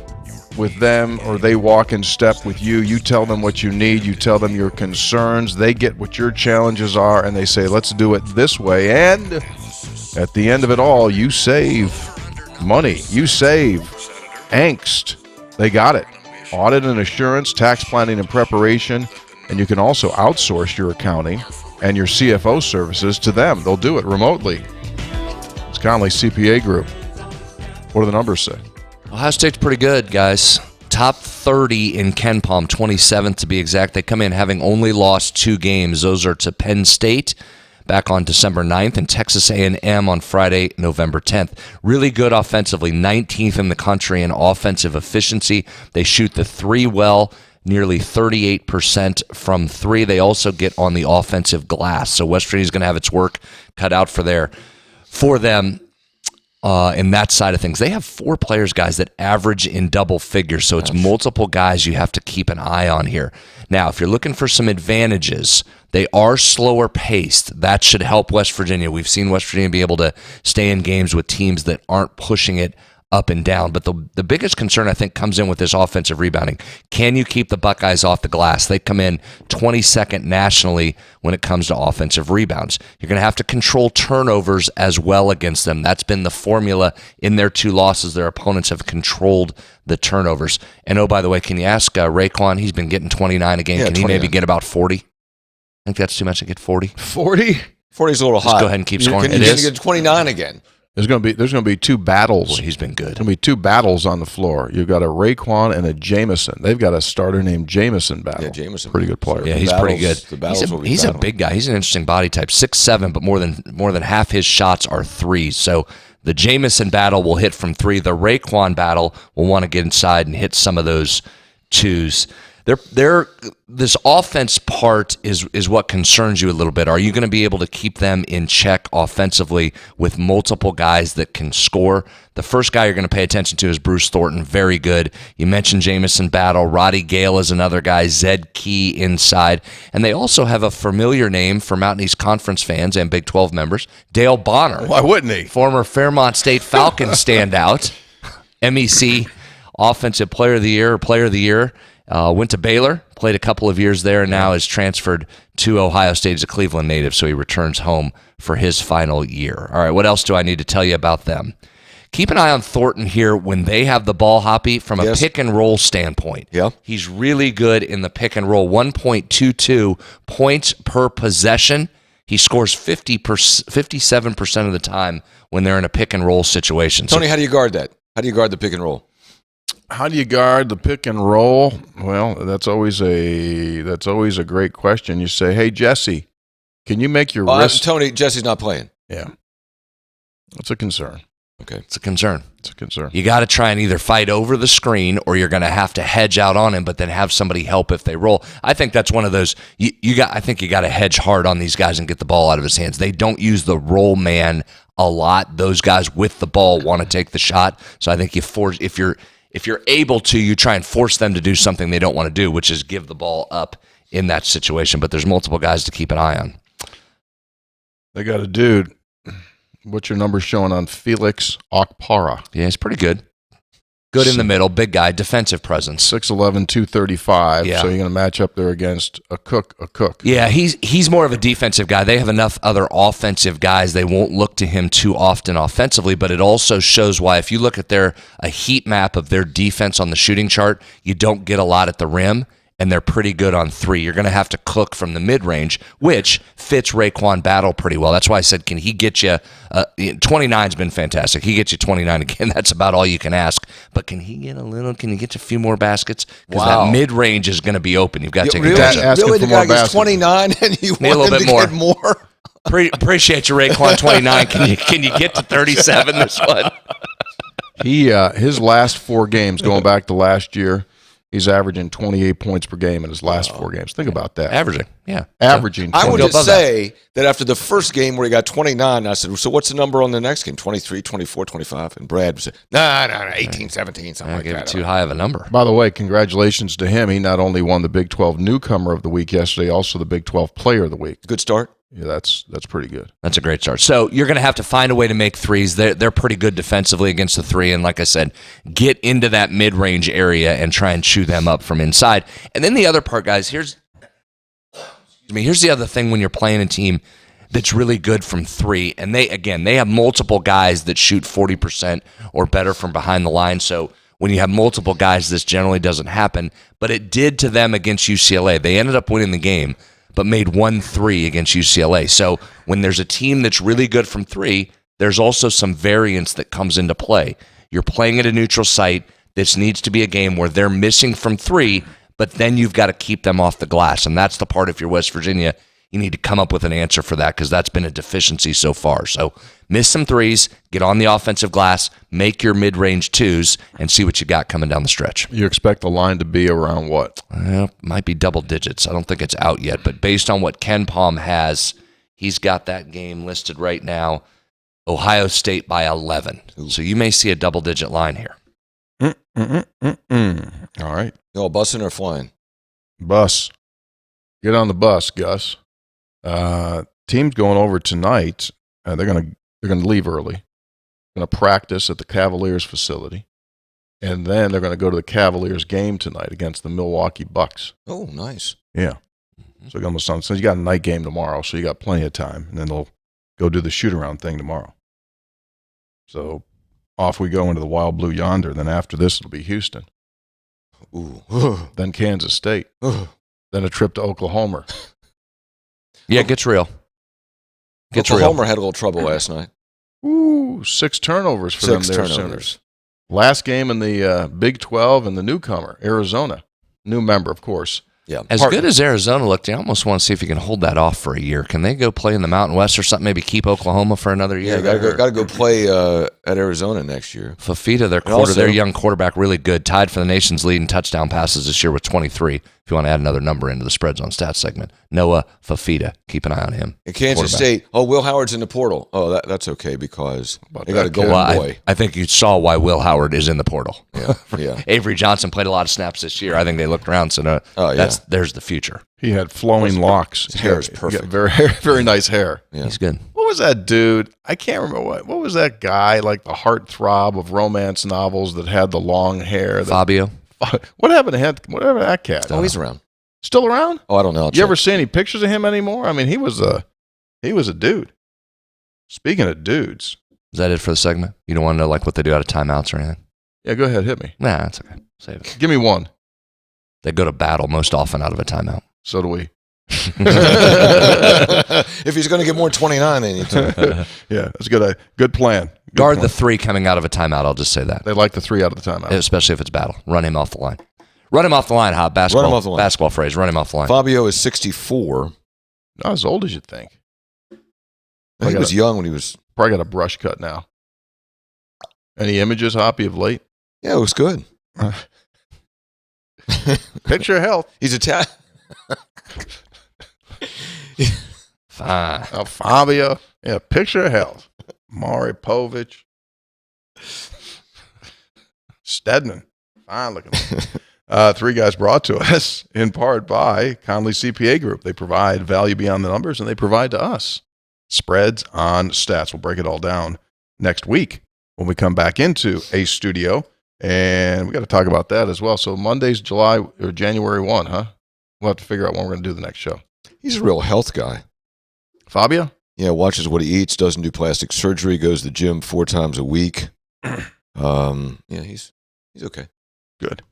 with them, or they walk in step with you. You tell them what you need. You tell them your concerns. They get what your challenges are, and they say, let's do it this way. And at the end of it all, you save money. You save angst. They got it. Audit and assurance, tax planning and preparation, and you can also outsource your accounting and your CFO services to them. They'll do it remotely. It's Conley CPA Group. What do the numbers say? Ohio State's pretty good, guys. Top 30 in Ken Palm, 27th to be exact. They come in having only lost 2 games. Those are to Penn State back on December 9th and Texas A&M on Friday, November 10th. Really good offensively, 19th in the country in offensive efficiency. They shoot the 3 well, nearly 38% from 3. They also get on the offensive glass. So West Virginia's going to have its work cut out for them in that side of things. They have 4 players, guys, that average in double figures. So it's multiple guys you have to keep an eye on here. Now, if you're looking for some advantages, they are slower paced. That should help West Virginia. We've seen West Virginia be able to stay in games with teams that aren't pushing it up and down. But the biggest concern, I think, comes in with this offensive rebounding. Can you keep the Buckeyes off the glass? They come in 22nd nationally when it comes to offensive rebounds. You're going to have to control turnovers as well against them. That's been the formula in their 2 losses. Their opponents have controlled the turnovers. And oh, by the way, can you ask Raekwon? He's been getting 29 a game. Yeah, can he 29. maybe get about 40? I think that's too much to get 40. 40? 40 is a little high. Just go ahead and keep scoring. Can It you is. get 29 again? There's going to be two battles. Well, he's been good. There's going to be two battles on the floor. You've got a Raekwon and a Jamison. They've got a starter named Jamison battle. Yeah, Jamison. Pretty good player. Yeah, he's pretty good. He's a big guy. He's an interesting body type. 6'7", but more than half his shots are threes. So the Jamison battle will hit from three. The Raekwon battle will want to get inside and hit some of those twos. This offense part is what concerns you a little bit. Are you going to be able to keep them in check offensively with multiple guys that can score? The first guy you're going to pay attention to is Bruce Thornton. Very good. You mentioned Jamison Battle. Roddy Gale is another guy. Zed Key inside. And they also have a familiar name for Mountain East Conference fans and Big 12 members, Dale Bonner. Why wouldn't he? Former Fairmont State Falcon standout. MEC Offensive Player of the Year. Went to Baylor, played a couple of years there, and now is transferred to Ohio State as a Cleveland native, so he returns home for his final year. All right, what else do I need to tell you about them? Keep an eye on Thornton here when they have the ball, Hoppy, from a pick and roll standpoint. Yeah. He's really good in the pick and roll, 1.22 points per possession. He scores 57% of the time when they're in a pick and roll situation. Tony, how do you guard that? How do you guard the pick and roll? How do you guard the pick and roll? Well, that's always a great question. You say, "Hey, Jesse, can you make your wrist?" Tony, Jesse's not playing. Yeah, that's a concern. Okay, it's a concern. It's a concern. You got to try and either fight over the screen or you're going to have to hedge out on him, but then have somebody help if they roll. I think that's one of those. I think you got to hedge hard on these guys and get the ball out of his hands. They don't use the roll man a lot. Those guys with the ball want to take the shot. So I think if you're able to, you try and force them to do something they don't want to do, which is give the ball up in that situation. But there's multiple guys to keep an eye on. They got a dude. What's your number showing on Felix Okpara? Yeah, he's pretty good. Good in the middle, big guy, defensive presence. 6'11", 235. Yeah. So you're going to match up there against a cook. Yeah, he's more of a defensive guy. They have enough other offensive guys. They won't look to him too often offensively, but it also shows why if you look at a heat map of their defense on the shooting chart, you don't get a lot at the rim, and they're pretty good on three. You're going to have to cook from the mid-range, which fits Raekwon Battle pretty well. That's why I said, can he get you 29's been fantastic. He gets you 29 again. That's about all you can ask. But can you get a few more baskets? Because that mid-range is going to be open. You've got to take advantage of it. Really, the guy gets 29 and you want him to get more? Appreciate you, Raekwon, 29. Can you get to 37 this one? His last 4 games, going back to last year, he's averaging 28 points per game in his last 4 games. Think about that. Averaging, yeah. Averaging. I would just say that after the first game where he got 29, I said, so what's the number on the next game? 23, 24, 25? And Brad said, no, 18, 17, something like that. I gave it too high of a number. By the way, congratulations to him. He not only won the Big 12 Newcomer of the Week yesterday, also the Big 12 Player of the Week. Good start. Yeah, that's pretty good. That's a great start. So you're going to have to find a way to make threes. They're pretty good defensively against the three. And like I said, get into that mid-range area and try and chew them up from inside. And then the other part, guys, here's the other thing when you're playing a team that's really good from three. And they have multiple guys that shoot 40% or better from behind the line. So when you have multiple guys, this generally doesn't happen. But it did to them against UCLA. They ended up winning the game, but made 1-3 against UCLA. So when there's a team that's really good from three, there's also some variance that comes into play. You're playing at a neutral site. This needs to be a game where they're missing from three, but then you've got to keep them off the glass. And that's the part, if you're West Virginia, you need to come up with an answer for that because that's been a deficiency so far. So miss some threes, get on the offensive glass, make your mid-range twos, and see what you got coming down the stretch. You expect the line to be around what? Might be double digits. I don't think it's out yet, but based on what Ken Palm has, he's got that game listed right now, Ohio State by 11. So you may see a double-digit line here. All right. No, bussing or flying? Bus. Get on the bus, Gus. Team's going over tonight. They're gonna leave early. Going to practice at the Cavaliers facility, and then they're going to go to the Cavaliers game tonight against the Milwaukee Bucks. Oh, nice. Yeah. So you got a night game tomorrow, so you got plenty of time, and then they'll go do the shoot-around thing tomorrow. So off we go into the Wild Blue Yonder. Then after this, it'll be Houston. Ooh. Then Kansas State. Then a trip to Oklahoma. Yeah, it gets real. Oklahoma had a little trouble last night. Ooh, 6 turnovers for them there, Sooners. Last game in the Big 12 and the newcomer, Arizona. New member, of course. Yeah. As good as Arizona looked, I almost want to see if you can hold that off for a year. Can they go play in the Mountain West or something? Maybe keep Oklahoma for another year? Yeah, got to go play at Arizona next year. Fafita, their young quarterback, really good. Tied for the nation's lead in touchdown passes this year with 23. If you want to add another number into the Spreads on Stats segment. Noah Fafita. Keep an eye on him. In Kansas State, Will Howard's in the portal. Oh, that's okay because they got a golden boy. I think you saw why Will Howard is in the portal. Yeah. Avery Johnson played a lot of snaps this year. I think they looked around, so there's the future. He had flowing locks. His hair is perfect. Very, very nice hair. Yeah. He's good. What was that dude? I can't remember what was that guy, like the heartthrob of romance novels that had the long hair. Fabio. What happened to him? Whatever that cat. Oh, he's around. Still around? Oh, I don't know. You ever see any pictures of him anymore? I mean, he was a dude. Speaking of dudes. Is that it for the segment? You don't want to know like what they do out of timeouts or anything? Yeah, go ahead, hit me. Nah, that's okay. Save it. Give me one. They go to battle most often out of a timeout. So do we. If he's going to get more than 29, they need to. Yeah, that's a good plan. Guard the 3 coming out of a timeout. I'll just say that. They like the 3 out of the timeout. Especially if it's battle. Run him off the line. Run him off the line, hot basketball. Run him off the line. Basketball phrase. Run him off the line. Fabio is 64. Not as old as you'd think. He was young when he was. Probably got a brush cut now. Any images, Hoppy, of late? Yeah, it was good. Picture of health. He's Italian. Fine. Fabio. Yeah, picture of health. Maury Povich. Stedman. Fine looking. 3 guys brought to us in part by Conley CPA Group. They provide value beyond the numbers, and they provide to us Spreads on Stats. We'll break it all down next week when we come back into a studio, and we got to talk about that as well. So Monday's January 1, huh? We'll have to figure out when we're going to do the next show. He's a real health guy. Fabio? Yeah, watches what he eats, doesn't do plastic surgery, goes to the gym 4 times a week. Yeah, he's okay. Good.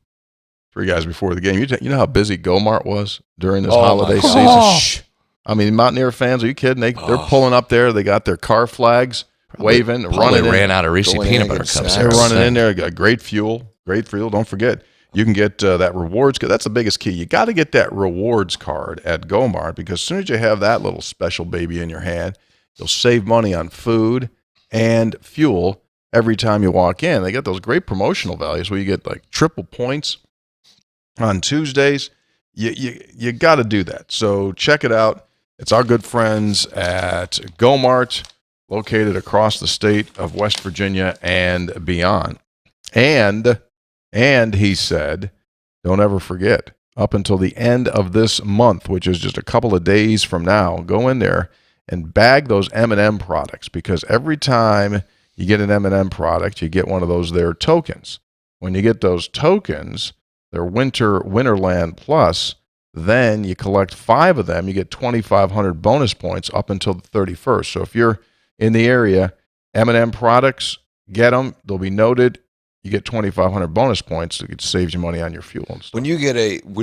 3 guys before the game. You know how busy Go-Mart was during this holiday season? I mean, Mountaineer fans, are you kidding? They're pulling up there. They got their car flags waving, running in. Ran out of Reese peanut butter cups. They're running in there. Got great fuel. Don't forget, you can get that rewards. That's the biggest key. You got to get that rewards card at Go-Mart because as soon as you have that little special baby in your hand, you'll save money on food and fuel every time you walk in. They got those great promotional values where you get like triple points on Tuesdays. You got to do that. So check it out. It's our good friends at Go-Mart, located across the state of West Virginia and beyond. And he said, don't ever forget, up until the end of this month, which is just a couple of days from now, go in there and bag those M&M products because every time you get an M&M product, you get one of those there tokens. When you get those tokens, they're Winterland Plus. Then you collect 5 of them, you get 2,500 bonus points up until the 31st. So if you're in the area, M&M products, get them. They'll be noted. You get 2,500 bonus points. It saves you money on your fuel and stuff. When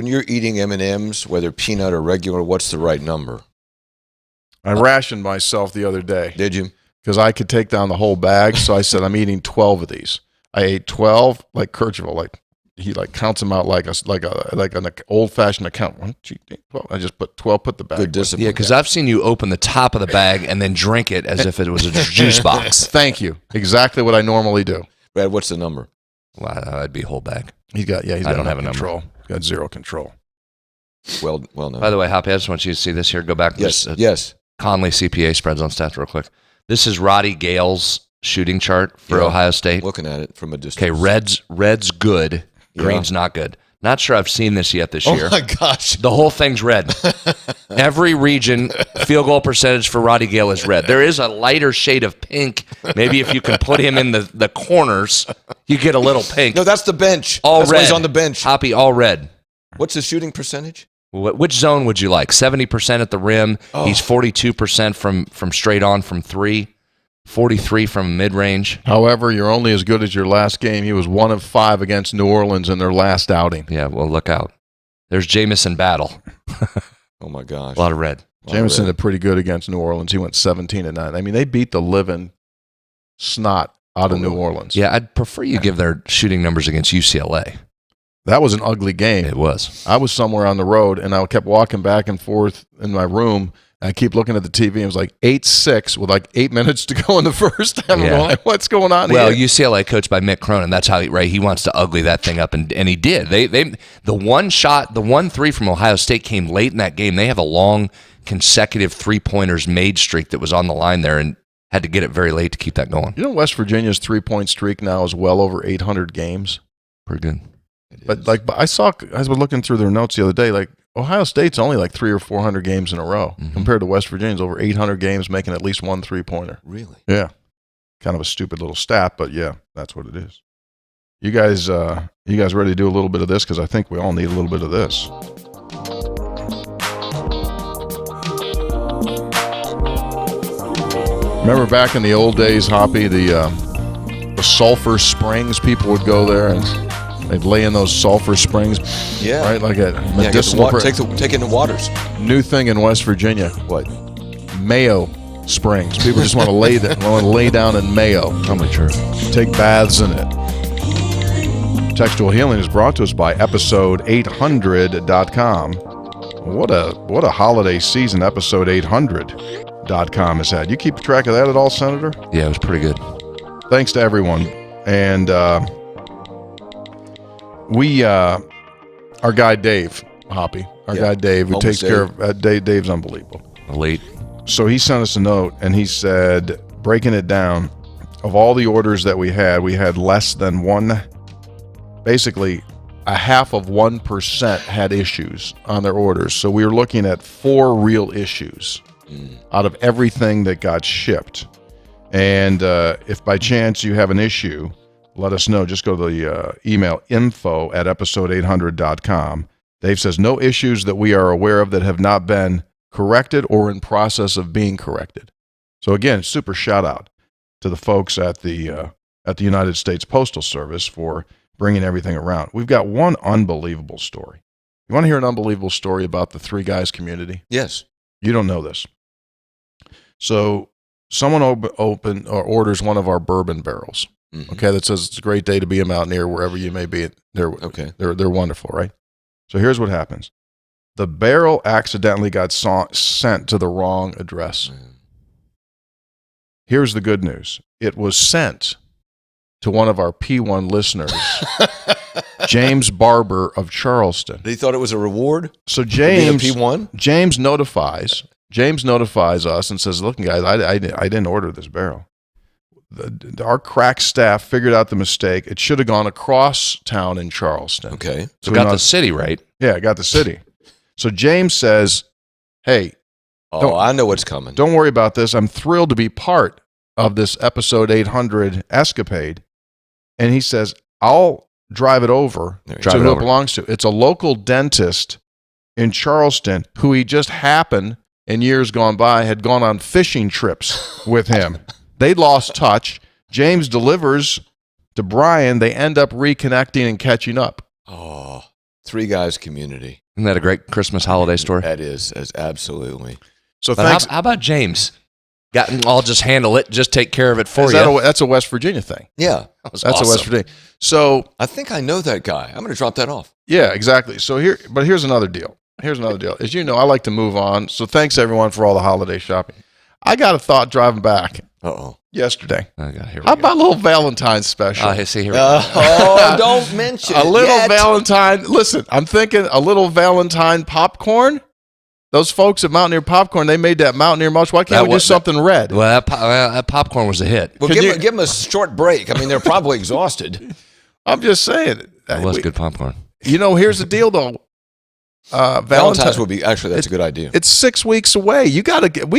you're eating M&Ms, whether peanut or regular, what's the right number? I rationed myself the other day. Did you? Because I could take down the whole bag. So I said, I'm eating 12 of these. I ate 12, like Kercheval, he counts them out like an old-fashioned account. 1, 2, 3, 12. I just put 12, put the bag. Good discipline. Yeah, because I've seen you open the top of the bag and then drink it as if it was a juice box. Thank you. Exactly what I normally do. Brad, what's the number? Well, that'd be whole bag. He's got I don't have a control. number. He's got zero control. Well known. By the way, Hoppy, I just want you to see this here. Go back to yes. Conley CPA Spreads on Stats real quick. This is Roddy Gale's shooting chart for Ohio State. Looking at it from a distance. Okay, red's good. Green's not good. Not sure I've seen this yet this year. Oh, my gosh. The whole thing's red. Every region, field goal percentage for Roddy Gale is red. There is a lighter shade of pink. Maybe if you can put him in the corners, you get a little pink. No, that's the bench. All that's red. Why he's on the bench. Hoppy, all red. What's his shooting percentage? Which zone would you like? 70% at the rim. Oh. He's 42% from straight on from 3. 43 from mid-range. However, you're only as good as your last game. He was 1 of 5 against New Orleans in their last outing. Yeah, well, look out. There's Jamison Battle. Oh, my gosh. A lot of red. Jamison did pretty good against New Orleans. He went 17-9. I mean, they beat the living snot out of New Orleans. Yeah, I'd prefer you give their shooting numbers against UCLA. That was an ugly game. It was. I was somewhere on the road, and I kept walking back and forth in my room. I keep looking at the TV, and it was like 8-6 with like 8 minutes to go in the first. I'm like, what's going on here? Well, here? UCLA coached by Mick Cronin. That's how he wants to ugly that thing up, and he did. The 1-3 from Ohio State came late in that game. They have a long consecutive 3-pointers made streak that was on the line there, and had to get it very late to keep that going. You know, West Virginia's 3-point streak now is well over 800 games. Pretty good. But I was looking through their notes the other day, like Ohio State's only like 300 or 400 games in a row compared to West Virginia's over 800 games making at least one 3-pointer. Really? Yeah. Kind of a stupid little stat, but yeah, that's what it is. You guys ready to do a little bit of this? Because I think we all need a little bit of this. Remember back in the old days, Hoppy, the sulfur springs, people would go there and they'd lay in those sulfur springs. Yeah. Right? Like a medicinal. Take in the waters. New thing in West Virginia. What? Mayo springs. People just want to lay down in mayo. Probably true. Take baths in it. Textual Healing is brought to us by episode800.com. What a holiday season episode800.com has had. You keep track of that at all, Senator? Yeah, it was pretty good. Thanks to everyone. And our guy Dave, Hoppy, guy Dave, who takes care of Dave's unbelievable. Elite. So he sent us a note, and he said, breaking it down, of all the orders that we had less than one, basically a half of 1% had issues on their orders. So we were looking at 4 real issues out of everything that got shipped. And if by chance you have an issue, let us know. Just go to the email info@episode800.com. Dave says, no issues that we are aware of that have not been corrected or in process of being corrected. So again, super shout out to the folks at the United States Postal Service for bringing everything around. We've got one unbelievable story. You want to hear an unbelievable story about the Three Guys community? Yes. You don't know this. So someone orders one of our bourbon barrels. Okay, that says it's a great day to be a mountaineer wherever you may be. They're wonderful, right? So here's what happens. The barrel accidentally got sent to the wrong address. Here's the good news. It was sent to one of our P1 listeners, James Barber of Charleston. He thought it was a reward? So James P1? James notifies us and says, look, guys, I didn't order this barrel. Our crack staff figured out the mistake. It should have gone across town in Charleston. Okay. So got the city right. Yeah, got the city. So James says, hey. I know what's coming. Don't worry about this. I'm thrilled to be part of this episode 800 escapade. And he says, I'll drive it over to who it belongs to. It's a local dentist in Charleston who he just happened, in years gone by, had gone on fishing trips with him. They lost touch. James delivers to Brian. They end up reconnecting and catching up. Oh, Three Guys community. Isn't that a great Christmas holiday story? That is absolutely. So thanks. How about James? I'll just handle it. Just take care of it for you. That's a West Virginia thing. Yeah. That's awesome. A West Virginia. So I think I know that guy. I'm going to drop that off. Yeah, exactly. So here's another deal. As you know, I like to move on. So thanks everyone for all the holiday shopping. I got a thought driving back. Yesterday. How about a little Valentine's special? See, here we go. Don't mention a little Valentine. Listen, I'm thinking a little Valentine popcorn. Those folks at Mountaineer Popcorn, they made that Mountaineer much. Why can't we do something red? Well, that popcorn was a hit. Well, give them a short break. I mean, they're probably exhausted. I'm just saying. It was good popcorn. You know, here's the deal, though. Valentine's would be that's a good idea. It's 6 weeks away. We got to get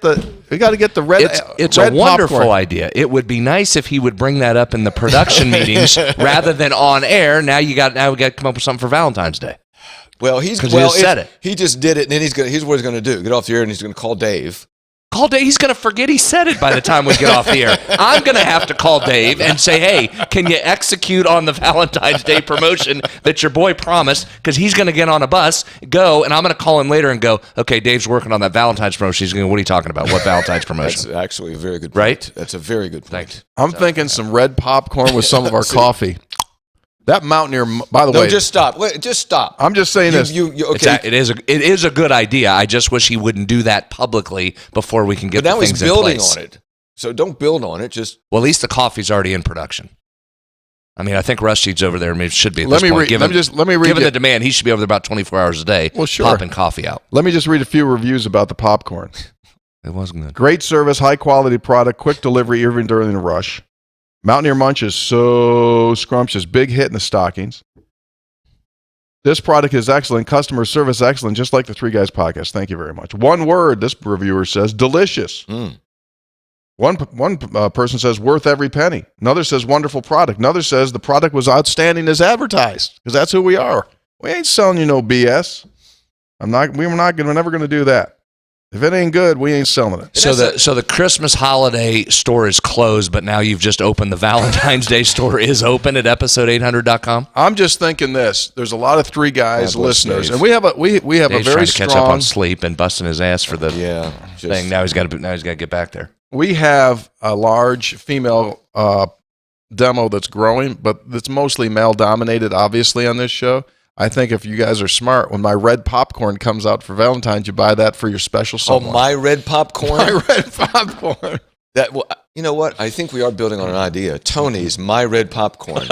the red. It's red a wonderful popcorn. idea. It would be nice if he would bring that up in the production meetings rather than on air. Now we got to come up with something for Valentine's Day. Well, he said it. He just did it, and then here's what he's going to do: get off the air, and he's going to call Dave Call Dave. He's going to forget he said it by the time we get off the air. I'm going to have to call Dave and say, hey, can you execute on the Valentine's Day promotion that your boy promised? Because he's going to get on a bus, go, and I'm going to call him later and go, okay, Dave's working on that Valentine's promotion. He's going to go, what are you talking about? What Valentine's promotion? That's actually a very good point. Right? That's a very good point. Thanks. I'm thinking some red popcorn with some of our coffee. That Mountaineer, by the way. No, just stop. Wait, just stop. I'm just saying this. Okay. It is a good idea. I just wish he wouldn't do that publicly before we can get But now the he's things in building place. on it. So don't build on it. Just Well, at least the coffee's already in production. I mean, I think Rusty's over there. Maybe should be at Let this me point. read. Let me read. Given you- the demand, he should be over there about 24 hours a day. Well, sure. Popping coffee out. Let me just read a few reviews about the popcorn. It wasn't good. Great service, high quality product, quick delivery even during the rush. Mountaineer Munch is so scrumptious. Big hit in the stockings. This product is excellent. Customer service excellent, just like the Three Guys podcast. Thank you very much. One word, this reviewer says, delicious. One person says, worth every penny. Another says, wonderful product. Another says, the product was outstanding as advertised, because that's who we are. We ain't selling you no BS. We're never going to do that. If it ain't good, we ain't selling it. So the Christmas holiday store is closed, but now you've just opened the Valentine's Day store is open at episode800.com. I'm just thinking this. There's a lot of Three Guys God bless listeners, Dave. and we have a we have Dave's a very trying to catch up on strong. sleep and busting his ass for the just, thing. Now he's got to get back there. We have a large female demo that's growing, but it's mostly male dominated. Obviously, on this show. I think if you guys are smart, when my red popcorn comes out for Valentine's, you buy that for your special someone. my red popcorn. My red popcorn. That well, you know what? I think we are building on an idea. Tony's my red popcorn.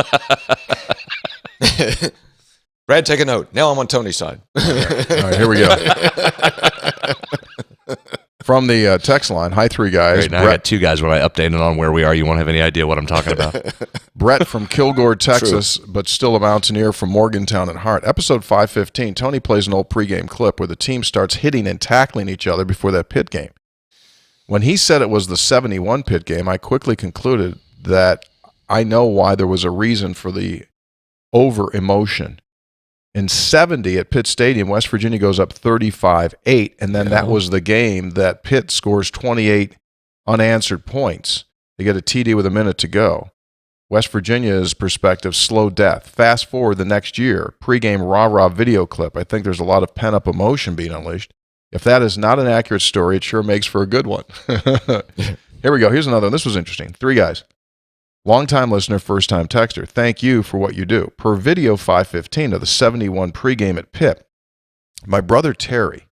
Brad, take a note. Now I'm on Tony's side. All right, here we go. From the text line, hi, Three Guys. Great, now I got two guys when I updated on where we are. You won't have any idea what I'm talking about. Brett from Kilgore, Texas, but still a Mountaineer from Morgantown and Hart. Episode 515, Tony plays an old pregame clip where the team starts hitting and tackling each other before that pit game. When he said it was the 71 pit game, I quickly concluded that I know why there was a reason for the over-emotion. In 70 at Pitt Stadium, West Virginia goes up 35-8, and then that was the game that Pitt scores 28 unanswered points. They get a TD with a minute to go. West Virginia's perspective, slow death. Fast forward the next year, pregame rah-rah video clip. I think there's a lot of pent-up emotion being unleashed. If that is not an accurate story, it sure makes for a good one. Here we go. Here's another one. This was interesting. Three Guys. Long-time listener, first-time texter. Thank you for what you do. Per video 515 of the 71 pregame at Pitt, my brother Terry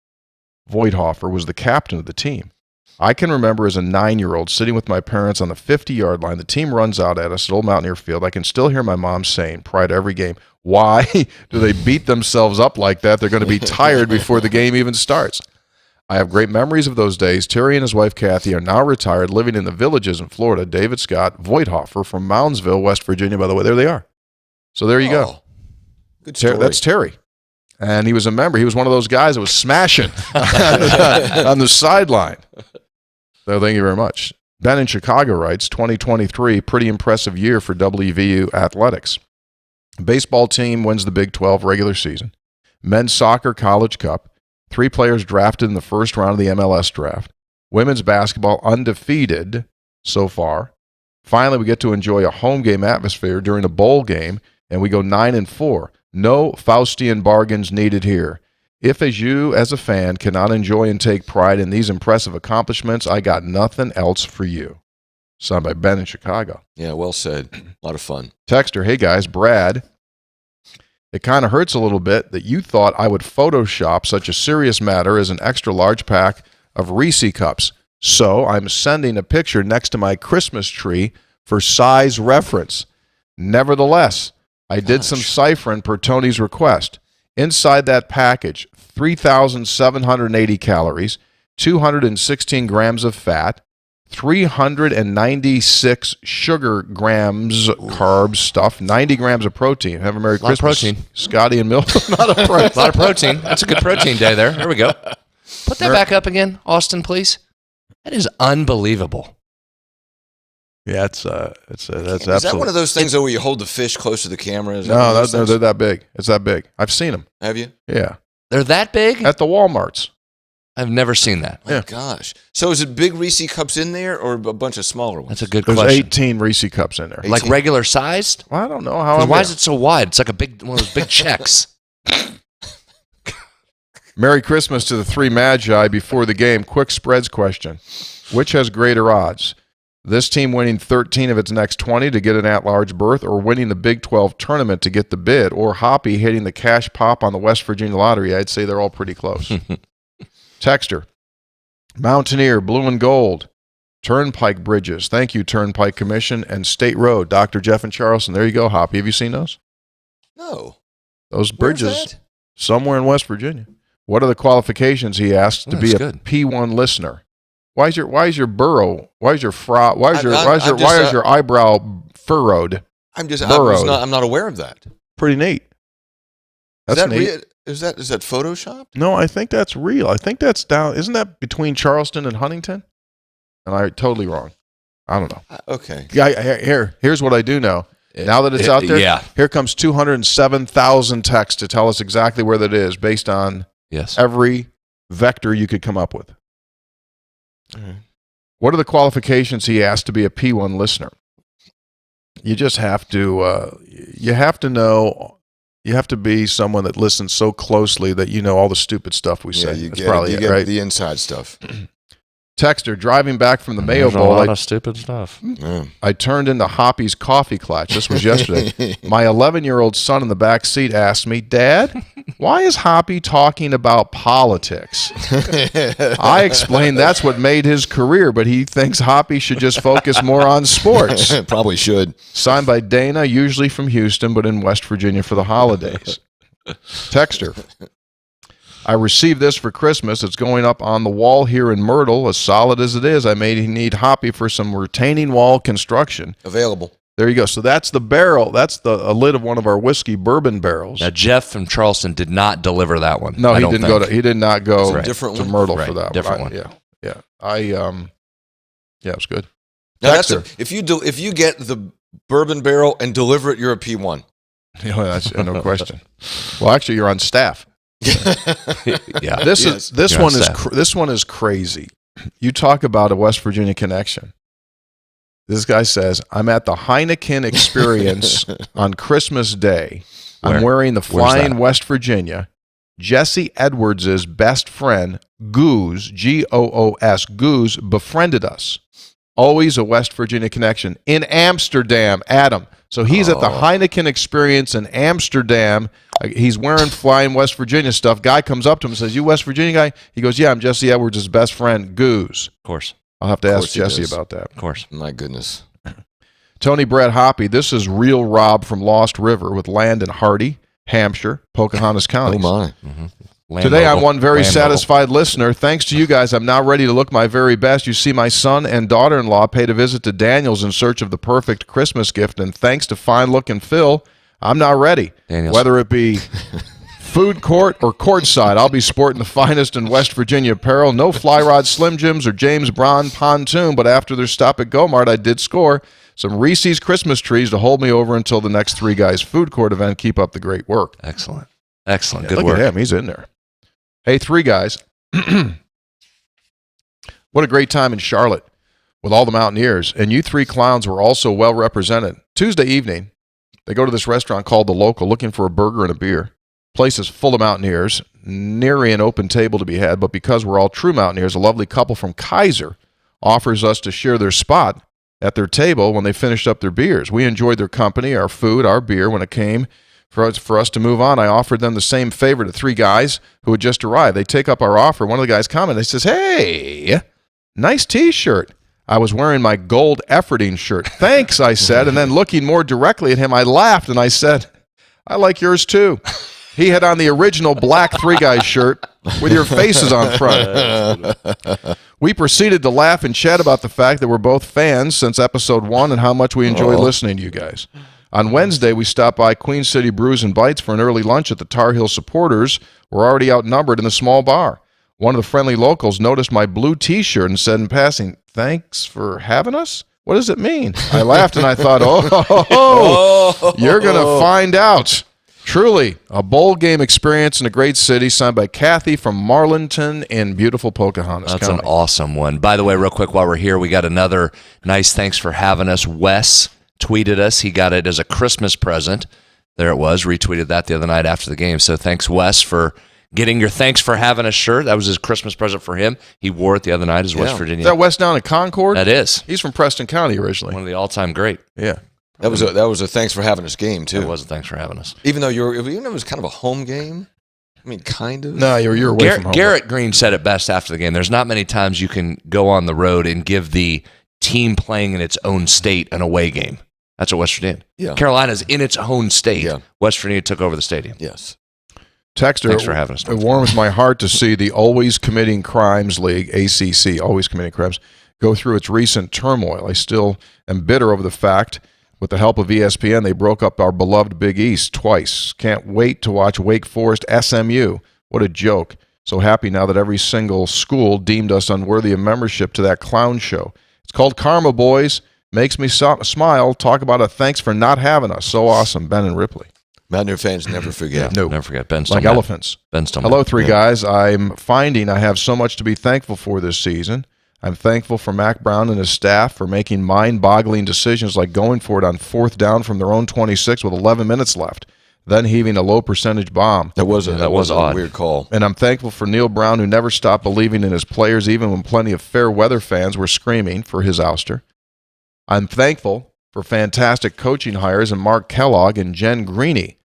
Voigthofer was the captain of the team. I can remember as a 9-year-old sitting with my parents on the 50-yard line. The team runs out at us at Old Mountaineer Field. I can still hear my mom saying, prior to every game, why do they beat themselves up like that? They're going to be tired before the game even starts. I have great memories of those days. Terry and his wife, Kathy, are now retired, living in the Villages in Florida. David Scott Voigthofer from Moundsville, West Virginia. By the way, there they are. So there you go. Good story. That's Terry. And he was a member. He was one of those guys that was smashing on the sideline. So thank you very much. Ben in Chicago writes, 2023, pretty impressive year for WVU athletics. Baseball team wins the Big 12 regular season. Men's soccer College Cup. 3 players drafted in the first round of the MLS draft. Women's basketball undefeated so far. Finally, we get to enjoy a home game atmosphere during a bowl game, and we go 9-4. No Faustian bargains needed here. If, as you, as a fan, cannot enjoy and take pride in these impressive accomplishments, I got nothing else for you. Signed by Ben in Chicago. Yeah, well said. A lot of fun. Texter, hey guys, Brad. It kind of hurts a little bit that you thought I would Photoshop such a serious matter as an extra large pack of Reese cups. So I'm sending a picture next to my Christmas tree for size reference. Nevertheless, I did some ciphering per Tony's request. Inside that package, 3,780 calories, 216 grams of fat, 396 sugar grams carbs stuff, 90 grams of protein. Have a Merry Christmas. Protein. Scotty and Mill. Not a A lot of protein. That's a good protein day there. Here we go. Put that back up again, Austin, please. That is unbelievable. Yeah, that's Is absolutely. that one of those things though, where you hold the fish close to the camera? Is that No, one of those they're things? that big. It's that big. I've seen them. Have you? Yeah, They're that big? at the Walmarts. I've never seen that. My gosh. So is it big Reese cups in there or a bunch of smaller ones? That's a good There's question. 18 Reese cups in there. 18. Like regular sized? Well, I don't know how. Why is it so wide? It's like one of those big checks. Merry Christmas to the three Magi before the game. Quick spreads question. Which has greater odds? This team winning 13 of its next 20 to get an at-large berth, or winning the Big 12 tournament to get the bid, or Hoppy hitting the cash pop on the West Virginia lottery? I'd say they're all pretty close. Texter. Mountaineer, Blue and Gold. Turnpike Bridges. Thank you, Turnpike Commission. And State Road. Dr. Jeff and Charleston. There you go, Hoppy. Have you seen those? No. Those Where's bridges that? somewhere in West Virginia. What are the qualifications, he asked, to be a P1 listener? Why is your eyebrow furrowed? I'm not aware of that. Pretty neat. That's neat. Is that Photoshopped? No, I think that's real. I think that's down. Isn't that between Charleston and Huntington? And I'm totally wrong. I don't know. Okay. Here's what I do know. Now that it's out there, here comes 207,000 texts to tell us exactly where that is based on every vector you could come up with. Mm-hmm. What are the qualifications, he asked, to be a P1 listener? You just have to, you have to be someone that listens so closely that you know all the stupid stuff we say. You That's get, probably you it, get right? the inside stuff. Texter, driving back from the Mayo There's Bowl. A lot of stupid stuff. Yeah. I turned into Hoppy's coffee clutch. This was yesterday. My 11-year-old son in the back seat asked me, Dad, why is Hoppy talking about politics? I explained that's what made his career, but he thinks Hoppy should just focus more on sports. Probably should. Signed by Dana, usually from Houston, but in West Virginia for the holidays. Texter. I received this for Christmas. It's going up on the wall here in Myrtle. As solid as it is, I may need Hoppy for some retaining wall construction. Available. There you go. So that's the barrel. That's a lid of one of our whiskey bourbon barrels. Now, Jeff from Charleston did not deliver that one. No, he did not go to Myrtle for that different one. one. Yeah. It was good. Now if you get the bourbon barrel and deliver it, you're a P1. That's no question. Well, actually, you're on staff. Yeah. This one is crazy. You talk about a West Virginia connection. This guy says, I'm at the Heineken Experience on Christmas Day. I'm wearing the Flying West Virginia. Jesse Edwards' best friend, Goose, Goos, Goose, befriended us. Always a West Virginia connection. In Amsterdam, Adam. So he's at the Heineken Experience in Amsterdam. He's wearing Flying West Virginia stuff. Guy comes up to him and says, you West Virginia guy? He goes, yeah, I'm Jesse Edwards' best friend, Goose. Of course. I'll have to ask Jesse about that. Of course. My goodness. Tony Brett Hoppy, this is real Rob from Lost River with land in Hardy, Hampshire, Pocahontas County. Oh, my. Mm-hmm. Today, I'm one very satisfied listener. Thanks to you guys, I'm now ready to look my very best. You see, my son and daughter-in-law paid a visit to Daniel's in search of the perfect Christmas gift, and thanks to fine-looking Phil, I'm now ready. Daniel's. Whether it be food court or courtside, I'll be sporting the finest in West Virginia apparel. No Fly Rod Slim Jims or James Brown pontoon, but after their stop at Go-Mart, I did score some Reese's Christmas trees to hold me over until the next Three Guys food court event. Keep up the great work. Excellent. Good look work. At him. He's in there. Hey, Three Guys. What a great time in Charlotte with all the Mountaineers. And you three clowns were also well represented. Tuesday evening, they go to this restaurant called The Local looking for a burger and a beer. Place is full of Mountaineers, nary an open table to be had, but because we're all true Mountaineers, a lovely couple from Kaiser offers us to share their spot at their table when they finished up their beers. We enjoyed their company, our food, our beer. When it came for us to move on, I offered them the same favor to three guys who had just arrived. They take up our offer. One of the guys commented, he says, hey, nice T-shirt. I was wearing my gold efforting shirt. Thanks, I said. And then looking more directly at him, I laughed and I said, I like yours too. He had on the original black Three Guys shirt with your faces on front. We proceeded to laugh and chat about the fact that we're both fans since episode 1 and how much we enjoy listening to you guys. On Wednesday, we stopped by Queen City Brews and Bites for an early lunch at the Tar Heel supporters. We're already outnumbered in the small bar. One of the friendly locals noticed my blue T-shirt and said in passing, thanks for having us? What does it mean? I laughed and I thought, you're going to find out. Truly, a bowl game experience in a great city, signed by Kathy from Marlinton in beautiful Pocahontas That's County. an awesome one. By the way, real quick while we're here, we got another nice thanks for having us. Wes tweeted us. He got it as a Christmas present. There it was. Retweeted that the other night after the game. So thanks, Wes, for getting your thanks for having us shirt. That was his Christmas present for him. He wore it the other night as West Virginia. Is that West down in Concord? That is. He's from Preston County originally. One of the all-time great. Yeah. That was a thanks for having us game too. It was a thanks for having us. Even though it was kind of a home game. I mean, kind of. No, you're away from home. Garrett Green said it best after the game. There's not many times you can go on the road and give the team playing in its own state an away game. That's what West Virginia. Yeah. Carolina's in its own state. Yeah. West Virginia took over the stadium. Yes. Texter, Thanks for having us. It warms my heart to see the Always Committing Crimes League, ACC, Always Committing Crimes, go through its recent turmoil. I still am bitter over the fact, with the help of ESPN, they broke up our beloved Big East twice. Can't wait to watch Wake Forest SMU. What a joke. So happy now that every single school deemed us unworthy of membership to that clown show. It's called Karma, boys. Makes me smile. Talk about a thanks for not having us. So awesome. Ben and Ripley. Mountaineer fans never forget. No. Never forget. Ben's Like elephants. Hello, three guys. I'm finding I have so much to be thankful for this season. I'm thankful for Mac Brown and his staff for making mind-boggling decisions like going for it on 4th down from their own 26 with 11 minutes left, then heaving a low-percentage bomb. That was a odd. weird call. And I'm thankful for Neil Brown, who never stopped believing in his players, even when plenty of fair weather fans were screaming for his ouster. I'm thankful for fantastic coaching hires in Mark Kellogg and Jen Greeny.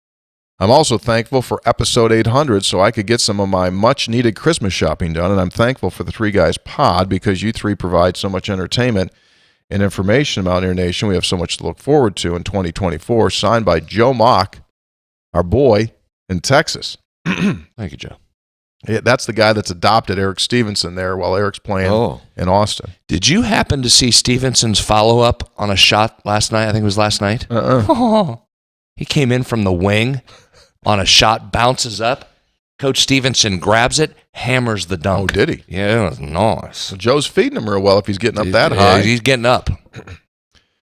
I'm also thankful for episode 800 so I could get some of my much-needed Christmas shopping done, and I'm thankful for the Three Guys pod because you three provide so much entertainment and information about Mountaineer Nation. We have so much to look forward to in 2024. Signed by Joe Mock, our boy in Texas. Thank you, Joe. Yeah, that's the guy that's adopted Eric Stevenson there while Eric's playing in Austin. Did you happen to see Stevenson's follow-up on a shot last night? I think it was last night. He came in from the wing on a shot, bounces up. Coach Stevenson grabs it, hammers the dunk. Oh, did he? Yeah, it was nice. So Joe's feeding him real well if he's getting up that Yeah, high. he's getting up.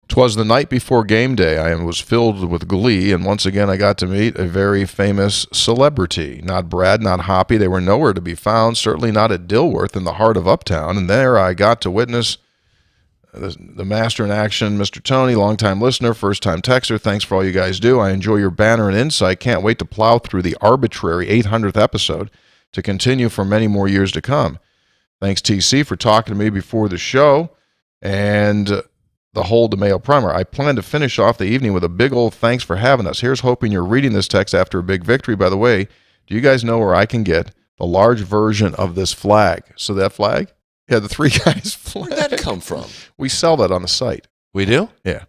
'Twas the night before game day. I was filled with glee, and once again I got to meet a very famous celebrity. Not Brad, not Hoppy. They were nowhere to be found, certainly not at Dilworth in the heart of Uptown. And there I got to witness the master in action, Mr. Tony, longtime listener, first-time texter. Thanks for all you guys do. I enjoy your banner and insight. Can't wait to plow through the arbitrary 800th episode to continue for many more years to come. Thanks, TC, for talking to me before the show and the whole DeMayo primer. I plan to finish off the evening with a big old thanks for having us. Here's hoping you're reading this text after a big victory. By the way, do you guys know where I can get the large version of this flag? So that flag? Yeah, the Three Guys flag. Where'd that come from? We sell that on the site. We do? Yeah.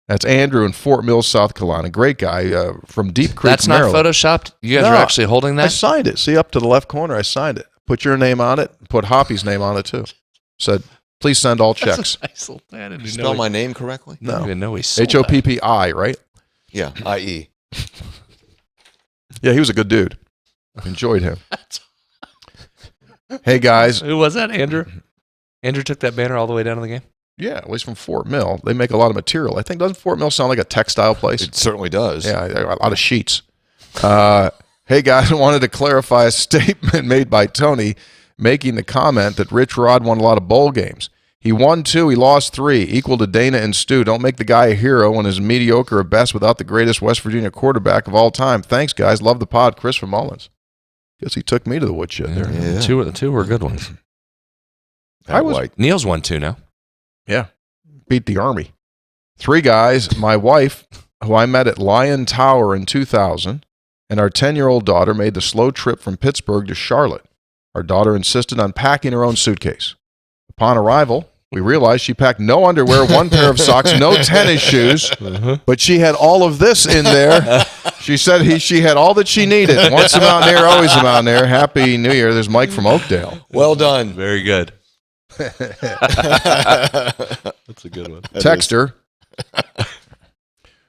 That's Andrew in Fort Mill, South Carolina. Great guy from Deep Creek, That's Maryland. not photoshopped? You guys are actually holding I that? signed it. See, up to the left corner, I signed it. Put your name on it. Put Hoppy's name on it, too. Said, please send all checks. Did you spell my name correctly? I didn't even know he sold Hoppi, right? Yeah, I.E. Yeah, he was a good dude. Enjoyed him. Hey, guys. Who was that, Andrew? Andrew took that banner all the way down to the game? Yeah, at least from Fort Mill. They make a lot of material. I think, doesn't Fort Mill sound like a textile place? It certainly does. Yeah, a lot of sheets. Hey, guys, I wanted to clarify a statement made by Tony making the comment that Rich Rod won a lot of bowl games. He won 2, he lost 3, equal to Dana and Stu. Don't make the guy a hero when he's mediocre at best without the greatest West Virginia quarterback of all time. Thanks, guys. Love the pod. Chris from Mullins. Guess he took me to the woodshed there. Yeah. The two were good ones. Neil's won 2 now. Yeah. Beat the Army. 3 guys, my wife, who I met at Lion Tower in 2000, and our 10-year-old daughter made the slow trip from Pittsburgh to Charlotte. Our daughter insisted on packing her own suitcase. Upon arrival, we realized she packed no underwear, 1 pair of socks, no tennis shoes, but she had all of this in there. She said she had all that she needed. Once a Mountaineer, always a Mountaineer. Happy New Year. There's Mike from Oakdale. Well done. Very good. That's a good one. Texter.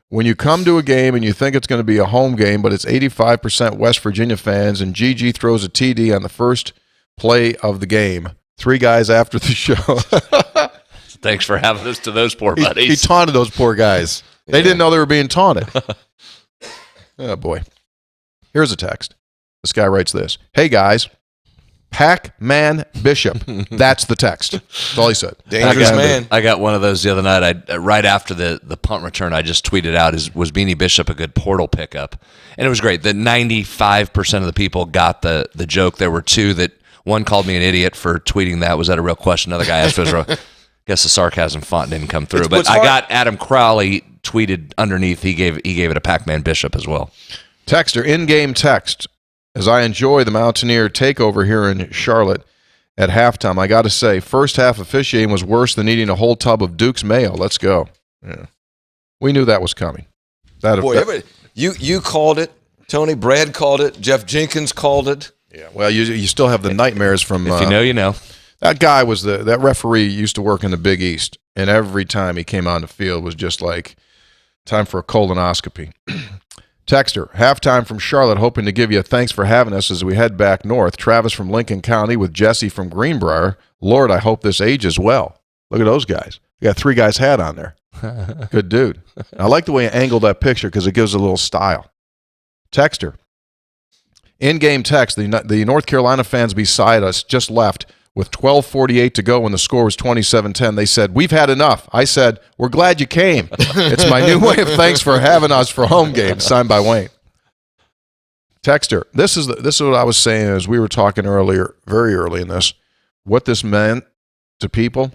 When you come to a game and you think it's going to be a home game, but it's 85% West Virginia fans, and GG throws a TD on the first play of the game, 3 guys after the show. Thanks for having us to those poor buddies. He taunted those poor guys. They didn't know they were being taunted. Oh, boy. Here's a text. This guy writes this. Hey, guys. Pac-Man Bishop. That's the text. That's all he said. Dangerous man. I got one of those the other night. Right after the punt return, I just tweeted out, was Beanie Bishop a good portal pickup? And it was great. The 95% of the people got the joke. There were two that, one called me an idiot for tweeting that. Was that a real question? Another guy asked if it was real. Guess the sarcasm font didn't come through. But I got Adam Crowley tweeted underneath. He gave it a Pac-Man Bishop as well. Texter, in-game text. As I enjoy the Mountaineer takeover here in Charlotte at halftime, I got to say, first half officiating was worse than eating a whole tub of Duke's mayo. Let's go. Yeah. We knew that was coming. You called it. Tony, Brad called it. Jeff Jenkins called it. Yeah. Well, you still have the nightmares from. If you know, you know. That guy was that referee used to work in the Big East, and every time he came on the field was just like time for a colonoscopy. Texter, halftime from Charlotte, hoping to give you a thanks for having us as we head back north. Travis from Lincoln County with Jesse from Greenbrier. Lord, I hope this ages well. Look at those guys. We got 3 guys' hat on there. Good dude. I like the way you angled that picture because it gives a little style. Texter, in-game text, the North Carolina fans beside us just left with 12:48 to go when the score was 27-10. They said, we've had enough. I said, we're glad you came. It's my new way of thanks for having us for home games. Signed by Wayne. Texter, this is what I was saying as we were talking earlier, very early in this, what this meant to people.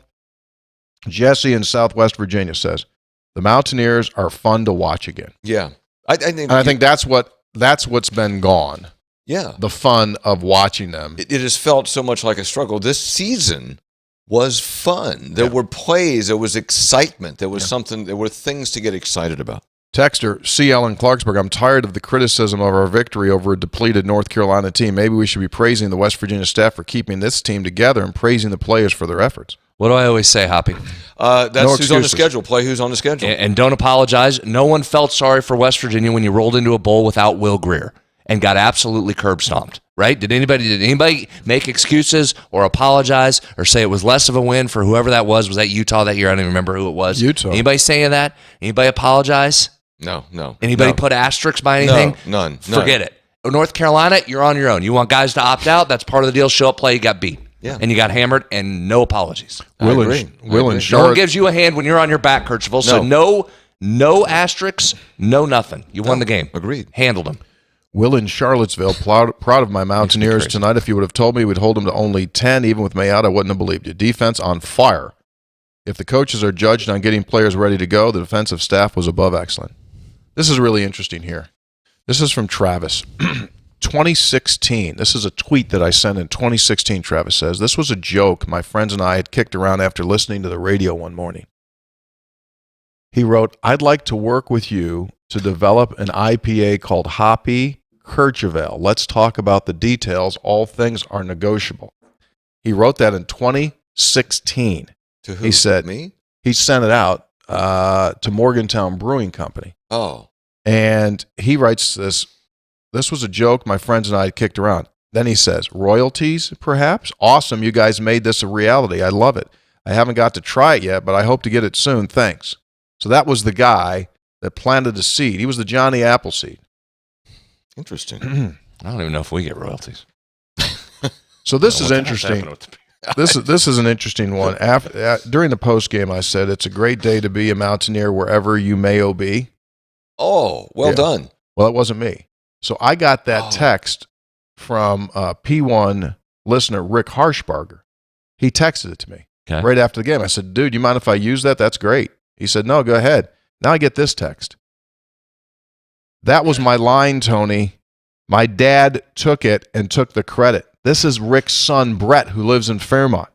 Jesse in Southwest Virginia says, the Mountaineers are fun to watch again. Yeah. I think that's what's been gone. Yeah. The fun of watching them. It has felt so much like a struggle. This season was fun. There were plays. There was excitement. There was something. There were things to get excited about. Texter, CL in Clarksburg, I'm tired of the criticism of our victory over a depleted North Carolina team. Maybe we should be praising the West Virginia staff for keeping this team together and praising the players for their efforts. What do I always say, Hoppy? That's who's on the schedule. Play who's on the schedule. And don't apologize. No one felt sorry for West Virginia when you rolled into a bowl without Will Greer and got absolutely curb stomped, right? Did anybody make excuses or apologize or say it was less of a win for whoever that was? Was that Utah that year? I don't even remember who it was. Utah. Anybody saying that? Anybody apologize? No. Anybody put asterisks by anything? No, none. Forget it. North Carolina, you're on your own. You want guys to opt out? That's part of the deal. Show up, play, you got beat. Yeah. And you got hammered, and no apologies. Will and Charlotte. No one gives you a hand when you're on your back, Kirchhoff. So no asterisks, no nothing. You won the game. Agreed. Handled them. Will in Charlottesville, proud of my Mountaineers tonight. If you would have told me we'd hold them to only 10, even with Mayotte, I wouldn't have believed you. Defense on fire. If the coaches are judged on getting players ready to go, the defensive staff was above excellent. This is really interesting here. This is from Travis. 2016. This is a tweet that I sent in 2016, Travis says. This was a joke my friends and I had kicked around after listening to the radio one morning. He wrote, I'd like to work with you to develop an IPA called Hoppy Kirchhoff. Let's talk about the details. All things are negotiable. He wrote that in 2016. To who? He said, me? He sent it out to Morgantown Brewing Company. Oh. And he writes this was a joke my friends and I had kicked around. Then he says, royalties, perhaps? Awesome, you guys made this a reality. I love it. I haven't got to try it yet, but I hope to get it soon. Thanks. So that was the guy that planted the seed. He was the Johnny Appleseed. Interesting. I don't even know if we get royalties. So this is interesting. This is an interesting one. During the post game, I said it's a great day to be a Mountaineer wherever you may be. Oh, well done. Well, it wasn't me. So I got that text from P1 listener Rick Harshbarger. He texted it to me right after the game. I said, dude, you mind if I use that? That's great. He said, no, go ahead. Now I get this text. That was my line, Tony. My dad took it and took the credit. This is Rick's son, Brett, who lives in Fairmont.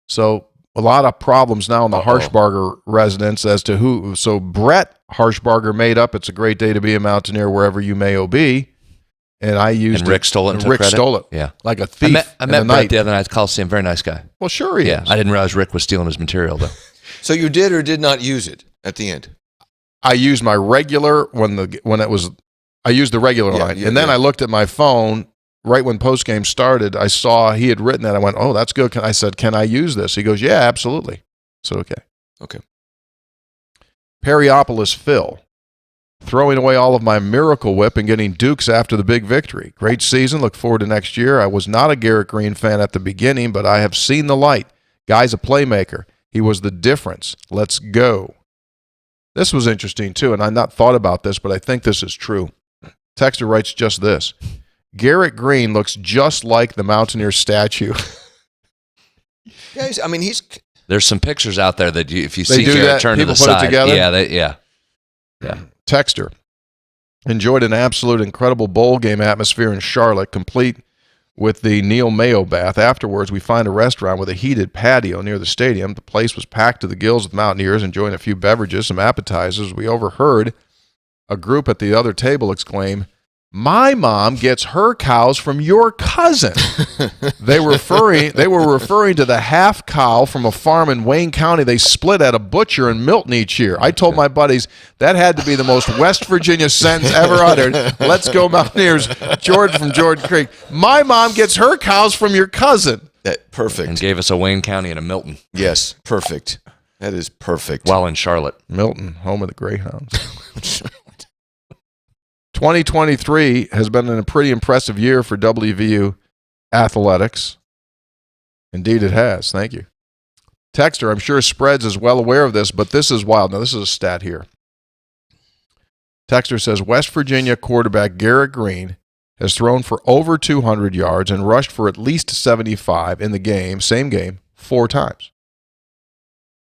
So a lot of problems now in the Harshbarger residence as to who. So Brett Harshbarger made up, it's a great day to be a Mountaineer wherever you may be. And I used and Rick stole it and took Rick credit? stole it. Yeah. Like a thief. I met Brett the other night at the Coliseum. Very nice guy. Well, sure he is. I didn't realize Rick was stealing his material, though. So you did or did not use it at the end? I used my regular I used the regular line. And then I looked at my phone right when postgame started. I saw he had written that. I went, oh, that's good. I said, can I use this? He goes, yeah, absolutely. I said, okay. Okay. Perryopolis Phil. throwing away all of my Miracle Whip and getting dukes after the big victory. Great season. Look forward to next year. I was not a Garrett Green fan at the beginning, but I have seen the light. Guy's a playmaker. He was the difference. Let's go. This was interesting, too, and I've not thought about this, but I think this is true. Texter writes just this. Garrett Green looks just like the Mountaineer statue. Yeah, There's some pictures out there that if you They see do Garrett that? turn to People the put it side. together? Yeah. Texter. Enjoyed an absolute incredible bowl game atmosphere in Charlotte, complete with the Neil Mayo bath. Afterwards, we find a restaurant with a heated patio near the stadium. The place was packed to the gills with Mountaineers, enjoying a few beverages, some appetizers. We overheard a group at the other table exclaim, "My mom gets her cows from your cousin." They were referring to the half cow from a farm in Wayne County they split at a butcher in Milton each year. I told my buddies that had to be the most West Virginia sentence ever uttered. Let's go Mountaineers. Jordan from Jordan Creek. My mom gets her cows from your cousin. Perfect. And gave us a Wayne County and a Milton. Yes, perfect. That is perfect. While in Charlotte. Milton, home of the Greyhounds. 2023 has been a pretty impressive year for WVU athletics. Indeed it has. Thank you. Texter, I'm sure Spreads is well aware of this, but this is wild. Now, this is a stat here. Texter says West Virginia quarterback Garrett Green has thrown for over 200 yards and rushed for at least 75 in the game, same game, 4 times.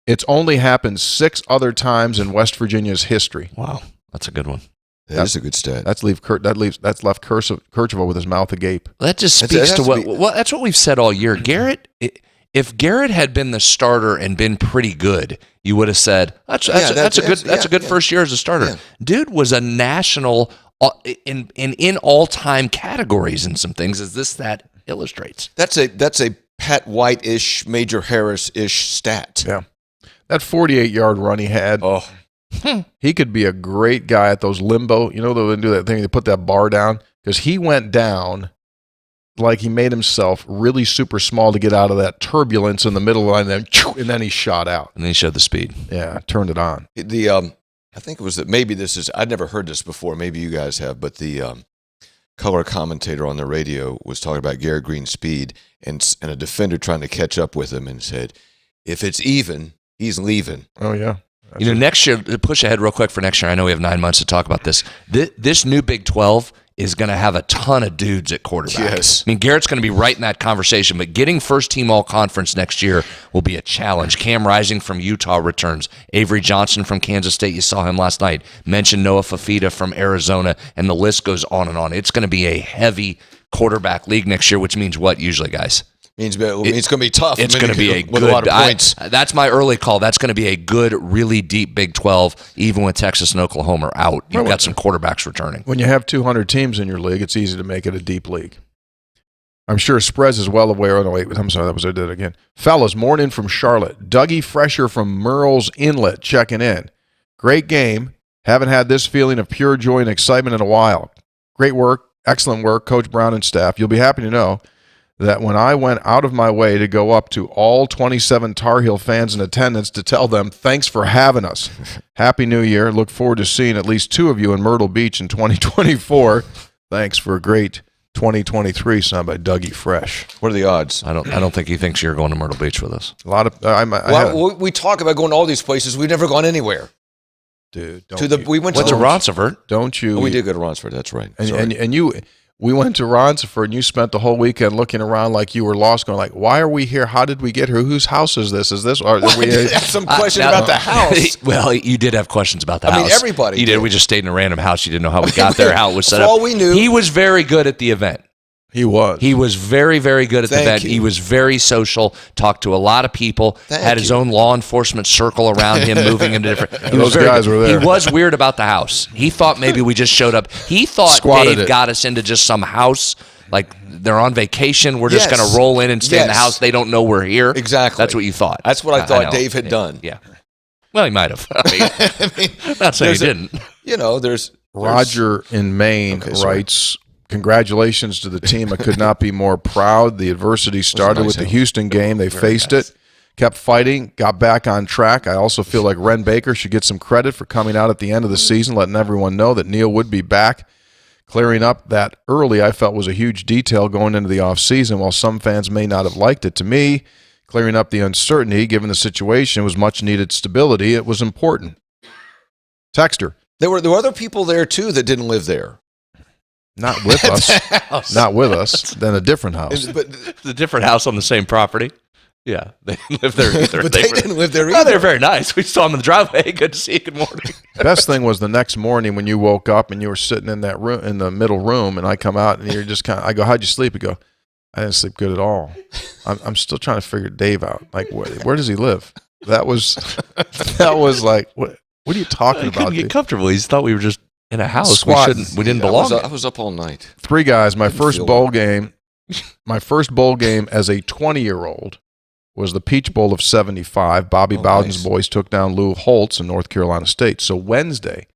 It's only happened 6 other times in West Virginia's history. Wow. That's a good one. That's a good stat. That's left Kercheval with his mouth agape. That just speaks to what that's what we've said all year. Garrett, if Garrett had been the starter and been pretty good, you would have said that's a good first year as a starter. Yeah. Dude was a national in all-time categories and some things as that illustrates. That's a Pat White-ish, Major Harris-ish stat. Yeah. That 48-yard run he had. Oh. He could be a great guy at those limbo. You know, they do that thing, they put that bar down, because he went down like he made himself really super small to get out of that turbulence in the middle line, and then he shot out. And then he showed the speed. Yeah, turned it on. I think it was that maybe this is, I'd never heard this before, maybe you guys have, but the color commentator on the radio was talking about Garrett Green's speed and a defender trying to catch up with him and said, if it's even, he's leaving. Oh, yeah. Next year, push ahead real quick for next year. I know we have 9 months to talk about this. This new Big 12 is going to have a ton of dudes at quarterback. Yes. I mean, Garrett's going to be right in that conversation, but getting first team all conference next year will be a challenge. Cam Rising from Utah returns. Avery Johnson from Kansas State, you saw him last night. Mentioned Noah Fafita from Arizona, and the list goes on and on. It's going to be a heavy quarterback league next year, which means what usually, guys? It's going to be tough. It's going to be with a lot of points. That's my early call. That's going to be a good, really deep Big 12, even with Texas and Oklahoma are out. You've got some quarterbacks returning. When you have 200 teams in your league, it's easy to make it a deep league. I'm sure Sprez is well aware. Oh, no, wait, I'm sorry. I did it again. Fellas, morning from Charlotte. Dougie Fresher from Merle's Inlet checking in. Great game. Haven't had this feeling of pure joy and excitement in a while. Great work. Excellent work, Coach Brown and staff. You'll be happy to know that when I went out of my way to go up to all 27 Tar Heel fans in attendance to tell them, thanks for having us. Happy New Year. Look forward to seeing at least 2 of you in Myrtle Beach in 2024. Thanks for a great 2023, signed by Dougie Fresh. What are the odds? I don't think he thinks you're going to Myrtle Beach with us. A lot of we talk about going to all these places. We've never gone anywhere. Dude, we went to Roncevert. Don't you? Oh, we did go to Roncevert. That's right. We went to Roncevert, and you spent the whole weekend looking around like you were lost, going like, why are we here? How did we get here? Whose house is this? Is this? Or we have some question about the house. Well, you did have questions about the house. I mean, everybody You did. We just stayed in a random house. You didn't know how we got there, how it was set up. All we knew. He was very good at the event. He was very, very good at the event. you. He was very social, talked to a lot of people, had his own law enforcement circle around him, moving into different. Those guys were there. He was weird about the house. He thought maybe we just showed up. He thought Squatted Dave it. got us into just some house. Like they're on vacation. We're just Yes. going to roll in and stay in the Yes. house. They don't know we're here. Exactly. That's what you thought. That's what I thought know. Dave had done. Yeah. Well, he might have. I mean, not saying he didn't. There's Roger in Maine Okay, sorry. writes, congratulations to the team. I could not be more proud. The adversity started nice with the help. Houston game. They faced it, kept fighting, got back on track. I also feel like Ren Baker should get some credit for coming out at the end of the season, letting everyone know that Neil would be back. Clearing up that early, I felt was a huge detail going into the offseason. While some fans may not have liked it, to me, clearing up the uncertainty, given the situation, was much needed stability. It was important. Texter. There were other people there, too, that didn't live there. Not with us. Not with us. Then a different house. But It's a different house on the same property. Yeah, they didn't live there either. But they didn't live there Oh, either. they were very nice. We saw them in the driveway. Good to see you. Good morning. Best thing was the next morning when you woke up and you were sitting in that room, in the middle room, and I come out and you're just kind of, I go, how'd you sleep? You go, I didn't sleep good at all. I'm still trying to figure Dave out. Like, where does he live? That was like, what are you talking I about? couldn't get comfortable. He just thought we were just in a house. Squatting. We didn't belong. I was up all night. 3 guys. My first feel bowl game as a 20-year-old was the Peach Bowl of 75. Bobby Bowden's nice. boys took down Lou Holtz in North Carolina State. So Wednesday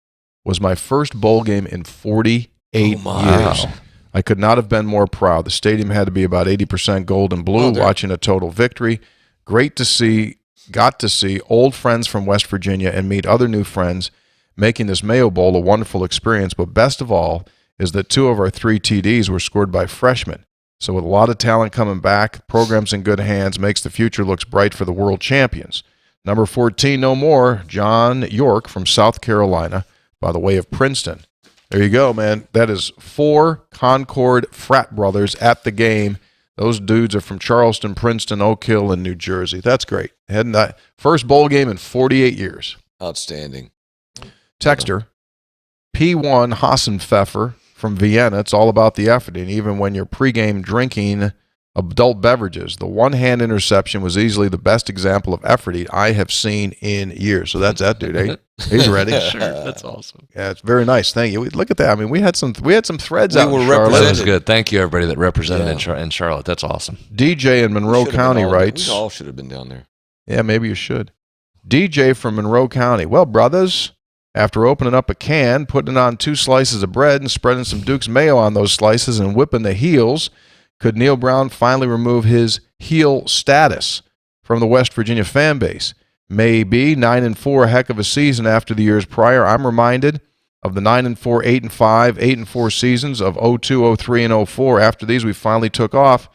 was my first bowl game in 48 years. I could not have been more proud. The stadium had to be about 80% gold and blue, watching a total victory. Great to see, got to see old friends from West Virginia and meet other new friends, making this Mayo Bowl a wonderful experience. But best of all is that 2 of our 3 TDs were scored by freshmen. So with a lot of talent coming back, programs in good hands, makes the future looks bright for the world champions. Number 14, no more, John York from South Carolina by the way of Princeton. There you go, man. That is 4 Concord frat brothers at the game. Those dudes are from Charleston, Princeton, Oak Hill, and New Jersey. That's great. Hadn't that first bowl game in 48 years. Outstanding. Texter, P1 Hassenpfeffer from Vienna. It's all about the effort, and even when you're pregame drinking adult beverages. The one-hand interception was easily the best example of effort I have seen in years. So that's that dude. Eh? He's ready. Sure, that's awesome. Yeah, it's very nice. Thank you. Look at that. I mean, we had some threads out in were Charlotte. That was good. Thank you, everybody that represented in Charlotte. That's awesome. DJ in Monroe County writes. We all should have been down there. Yeah, maybe you should. DJ from Monroe County. Well, brothers, after opening up a can, putting on 2 slices of bread and spreading some Duke's mayo on those slices and whipping the heels, could Neil Brown finally remove his heel status from the West Virginia fan base? Maybe 9-4, a heck of a season after the years prior. I'm reminded of the 9-4, 8-5, 8-4 seasons of 02, 03, and 04. After these, we finally took off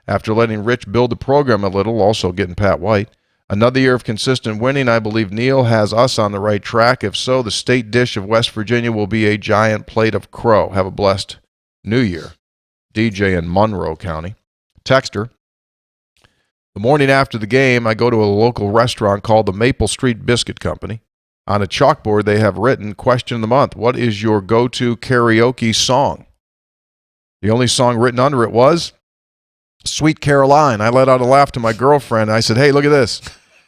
after letting Rich build the program a little, also getting Pat White. Another year of consistent winning. I believe Neil has us on the right track. If so, the state dish of West Virginia will be a giant plate of crow. Have a blessed New Year. DJ in Monroe County. Texter. The morning after the game, I go to a local restaurant called the Maple Street Biscuit Company. On a chalkboard, they have written, question of the month, what is your go-to karaoke song? The only song written under it was Sweet Caroline. I let out a laugh to my girlfriend. I said, hey, look at this.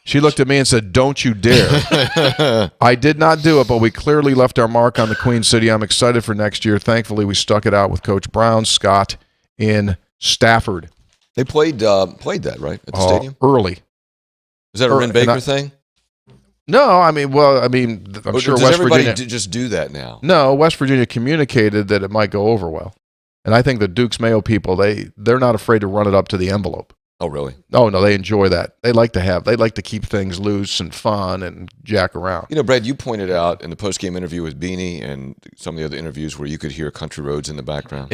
She looked at me and said, don't you dare. I did not do it, but we clearly left our mark on the Queen City. I'm excited for next year. Thankfully, we stuck it out with Coach Brown, Scott in Stafford. They played that, right, at the stadium? Early. Is that a Ren Baker thing? No, I'm sure does West everybody Virginia just do that now? No, West Virginia communicated that it might go over well. And I think the Duke's Mayo people, they're not afraid to run it up to the envelope. Oh, really? Oh, no, they enjoy that. They like to keep things loose and fun and jack around. You know, Brad, you pointed out in the post-game interview with Beanie and some of the other interviews where you could hear Country Roads in the background.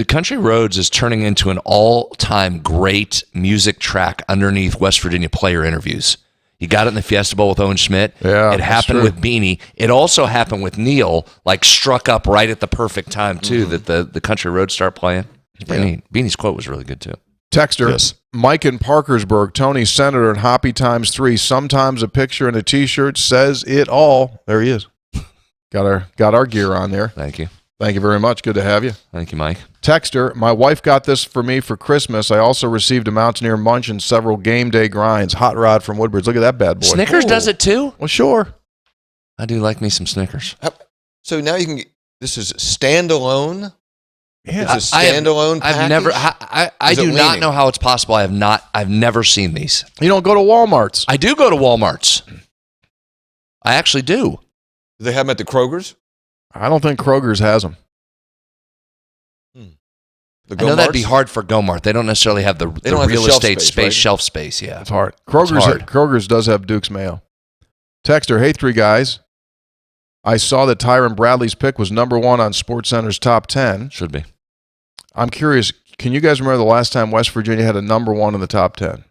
Country Roads is turning into an all-time great music track underneath West Virginia player interviews. You got it in the Fiesta Bowl with Owen Schmidt. Yeah, it happened with Beanie. It also happened with Neil, struck up right at the perfect time, too, that the Country Roads start playing. It's pretty neat. Beanie's quote was really good, too. Texter, Yes. Mike in Parkersburg, Tony Senator and Hoppy times 3. Sometimes a picture and a T-shirt says it all. There he is. Got our gear on there. Thank you. Thank you very much. Good to have you. Thank you, Mike. Texter, my wife got this for me for Christmas. I also received a Mountaineer Munch and several game day grinds. Hot Rod from Woodbridge. Look at that bad boy. Snickers does it, too? Well, sure. I do like me some Snickers. So now you can get, this is standalone? Yeah. It's a standalone package? I've never. I do not know how it's possible. I've never seen these. You don't go to Walmart's. I do go to Walmart's. I actually do. Do they have them at the Kroger's? I don't think Kroger's has them. The I know that'd be Go-Marts? hard for Go-Mart. They don't necessarily have the don't have the real shelf estate space, space, right? shelf space. Yeah, It's hard. hard. Kroger's does have Duke's Mayo. Texter, hey, three guys. I saw that Tyron Bradley's pick was number 1 on SportsCenter's top 10. should be. I'm curious, can you guys remember the last time West Virginia had a number 1 in the top 10?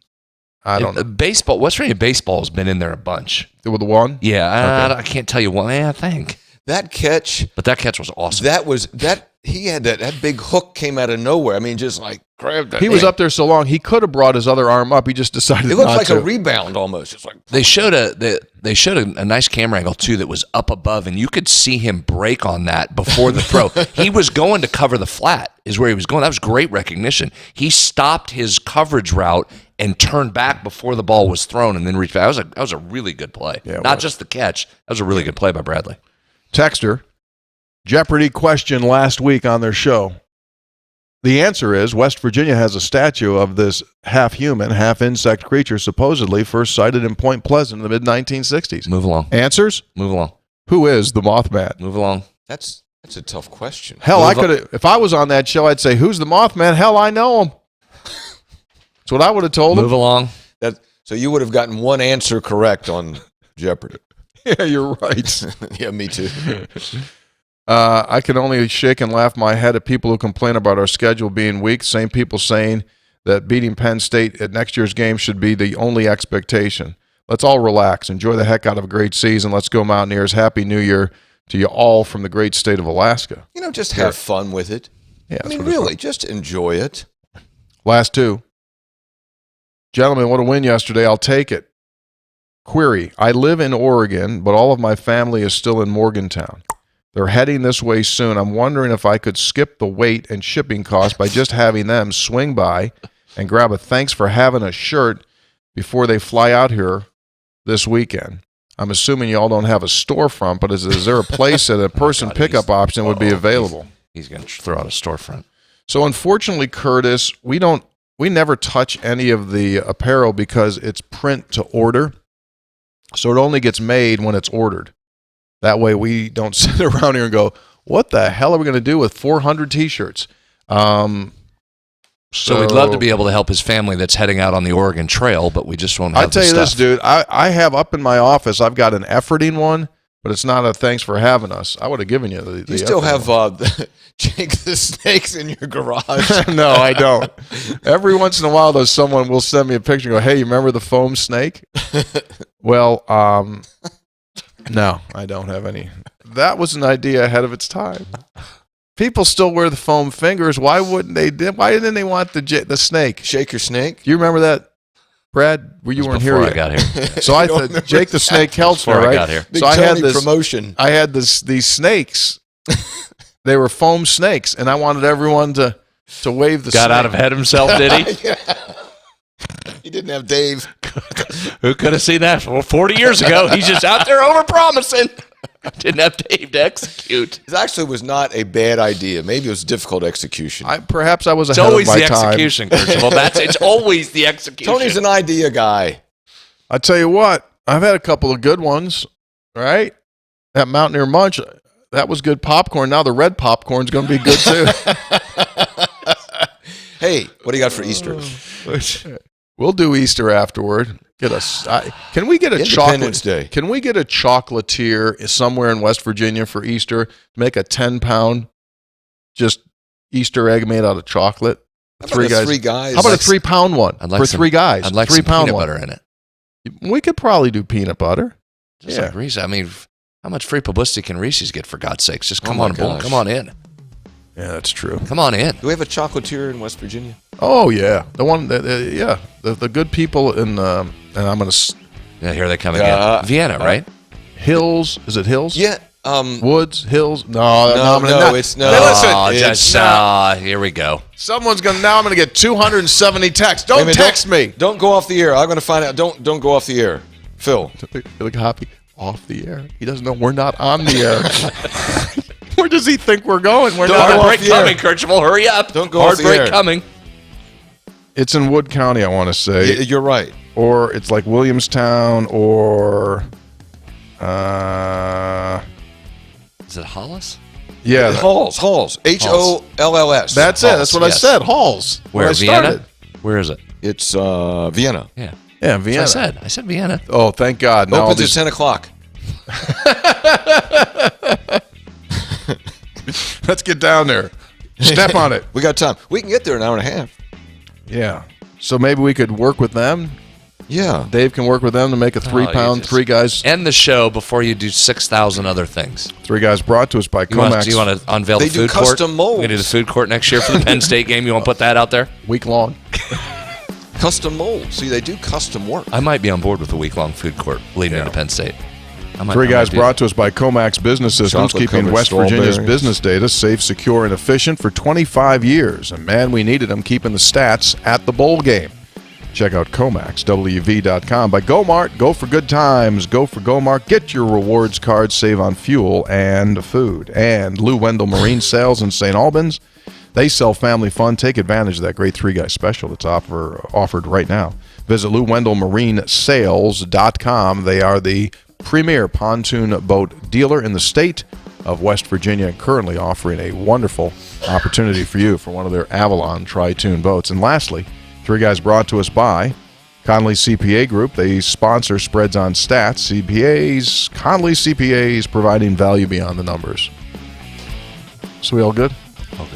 I don't know. Baseball. West Virginia baseball has been in there a bunch. With the 1? Yeah, Okay. I can't tell you what. I think, That catch, but that catch was awesome. he had that big hook came out of nowhere. I mean, just like grabbed that. He was up there so long, he could have brought his other arm up. He just decided It looked not like to. a rebound almost. It's like They showed a nice camera angle too that was up above, and you could see him break on that before the throw. He was going to cover the flat, is where he was going. That was great recognition. He stopped his coverage route and turned back before the ball was thrown, and then reached back. That was a really good play. Yeah, it Not was. just the catch. That was a really good play by Bradley. Texter, Jeopardy question last week on their show. The answer is West Virginia has a statue of this half-human, half-insect creature supposedly first sighted in Point Pleasant in the mid-1960s. Move along. Answers? Move along. Who is the Mothman? Move along. that's a tough question. Hell, I could have, if I was on that show, I'd say, who's the Mothman? Hell, I know him. That's what I would have told Move him. along. So you would have gotten one answer correct on Jeopardy. Yeah, you're right. Yeah, me too. I can only shake and laugh my head at people who complain about our schedule being weak. Same people saying that beating Penn State at next year's game should be the only expectation. Let's all relax. Enjoy the heck out of a great season. Let's go Mountaineers. Happy New Year to you all from the great state of Alaska. Just have fun with it. Yeah, I mean, really, just enjoy it. Last two. Gentlemen, what a win yesterday. I'll take it. Query. I live in Oregon, but all of my family is still in Morgantown. They're heading this way soon. I'm wondering if I could skip the wait and shipping costs by just having them swing by and grab a thanks for having a shirt before they fly out here this weekend. I'm assuming y'all don't have a storefront, but is there a place that a person pickup option would be available? He's going to throw out a storefront. So unfortunately, Curtis, we never touch any of the apparel because it's print to order. So it only gets made when it's ordered. That way we don't sit around here and go, what the hell are we going to do with 400 T-shirts? So we'd love to be able to help his family that's heading out on the Oregon Trail, but we just won't have I'll tell the you stuff. this, dude. I have up in my office, I've got an efforting one, but it's not a thanks for having us. I would have given you the You still efforting have Jake the Snakes in your garage. No, I don't. Every once in a while, though, someone will send me a picture and go, hey, you remember the foam snake? Well, no, I don't have any. That was an idea ahead of its time. People still wear the foam fingers. Why wouldn't they? Why didn't they want the snake? Shake your snake. Do you remember that, Brad? Well, you weren't here Before I yet. got here. So I thought Jake the Snake Keltsner, Before I right? got here. Big So I had Tony this promotion. I had these snakes. They were foam snakes, and I wanted everyone to wave the Got snake. out of head himself, did he? He didn't have Dave. Who could have seen that 40 years ago? He's just out there over-promising. Didn't have Dave to execute. It actually was not a bad idea. Maybe it was difficult execution. Perhaps I was It's ahead always of my the time. execution, Kirchhoff. It's always the execution. Tony's an idea guy. I tell you what, I've had a couple of good ones, right? That Mountaineer Munch, that was good popcorn. Now the red popcorn's going to be good too. Hey, what do you got for Easter? We'll do Easter afterward. Can we get a Independence chocolate? Day. Can we get a chocolatier somewhere in West Virginia for Easter? Make a 10-pound just Easter egg made out of chocolate. How about three guys? How about a 3-pound one I'd like for some- 3 guys? I'd like 3-pound some peanut one. butter in it. We could probably do peanut butter. Just Yeah. like Reese. I mean, how much free publicity can Reese's get, for God's sakes? Just come my on board. gosh. Come on in. Yeah, that's true. Come on in. Do we have a chocolatier in West Virginia? Oh yeah, the one. Yeah, the good people in. And I'm gonna Yeah, here they come again. Vienna, right? Hills. Is it Hills? Yeah. Woods, Hills. No, No, I'm gonna no, not- it's no. Hey, listen, Oh, it's just, not- here we go. Someone's gonna now. I'm gonna get 270 texts. Wait a Don't minute, text me. Don't go off the air. I'm going to find out. Don't go off the air. Phil. Like Hoppy off the air. He doesn't know we're not on the air. Where does he think we're going? We're Don't not. go Hard off break the air. coming, Kirchhoff. Hurry up. Don't go Hard off the break air. coming. It's in Wood County, I want to say, You're right. or it's like Williamstown, or Is it Hollis? Yeah. Halls. Holls. That's it. That's what I said. Halls. Where, I Vienna? started. Where is it? It's Vienna. Yeah. Yeah, That's Vienna. what I said Vienna. Oh, thank God. Now all Opens at these- 10 o'clock. Let's get down there. Step on it. We got time. We can get there in an hour and a half. Yeah. So maybe we could work with them. Yeah. Dave can work with them to make a 3-pound, just- 3 guys. End the show before you do 6,000 other things. 3 guys brought to us by Do you Comax. want to unveil They the do food court? custom molds. We're going to do the food court next year for the Penn State game. You want to put that out there? Week long. Custom molds. See, they do custom work. I might be on board with a week-long food court leading into Penn State. I might- 3 I guys might do brought to us by Comax Business Systems, keeping Chocolate-covered West Virginia's strawberries. business data safe, secure, and efficient for 25 years. And man, we needed them keeping the stats at the bowl game. Check out ComaxWV.com. By GoMart, go for good times. Go for GoMart. Get your rewards card. Save on fuel and food. And Lou Wendell Marine Sales in St. Albans. They sell family fun. Take advantage of that great 3-guy special that's offered right now. Visit LouWendellMarineSales.com. They are the premier pontoon boat dealer in the state of West Virginia, currently offering a wonderful opportunity for you for one of their Avalon Tri-Toon boats. And lastly, 3 guys brought to us by Conley CPA Group. They sponsor Spreads on Stats. CPAs, Conley CPAs, providing value beyond the numbers. So we all good?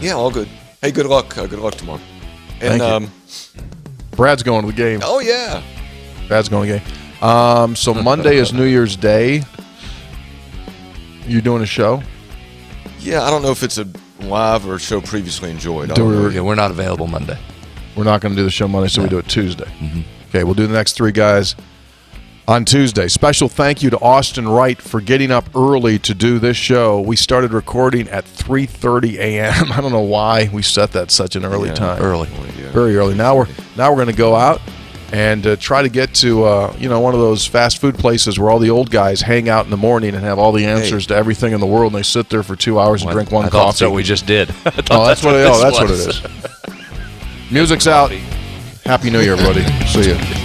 Yeah, all good. Hey, good luck. Good luck tomorrow. And Thank you. Brad's going to the game. oh yeah, Brad's going to the game. So Monday is New Year's Day. You doing a show? yeah. I don't know if it's a live or a show previously enjoyed. I Do don't know. we- Yeah, we're not available Monday. We're not going to do the show Monday, so we do it Tuesday. Okay, we'll do the next 3 guys on Tuesday. Special thank you to Austin Wright for getting up early to do this show. We started recording at 3:30 a.m. I don't know why we set that such an early Yeah, time. Early. Very early. Now we're going to go out and try to get to one of those fast food places where all the old guys hang out in the morning and have all the answers to everything in the world, and they sit there for 2 hours and drink one I thought coffee. that's what we just did. Oh, that's what it this is. was. Music's out. Happy New Year, everybody. See you.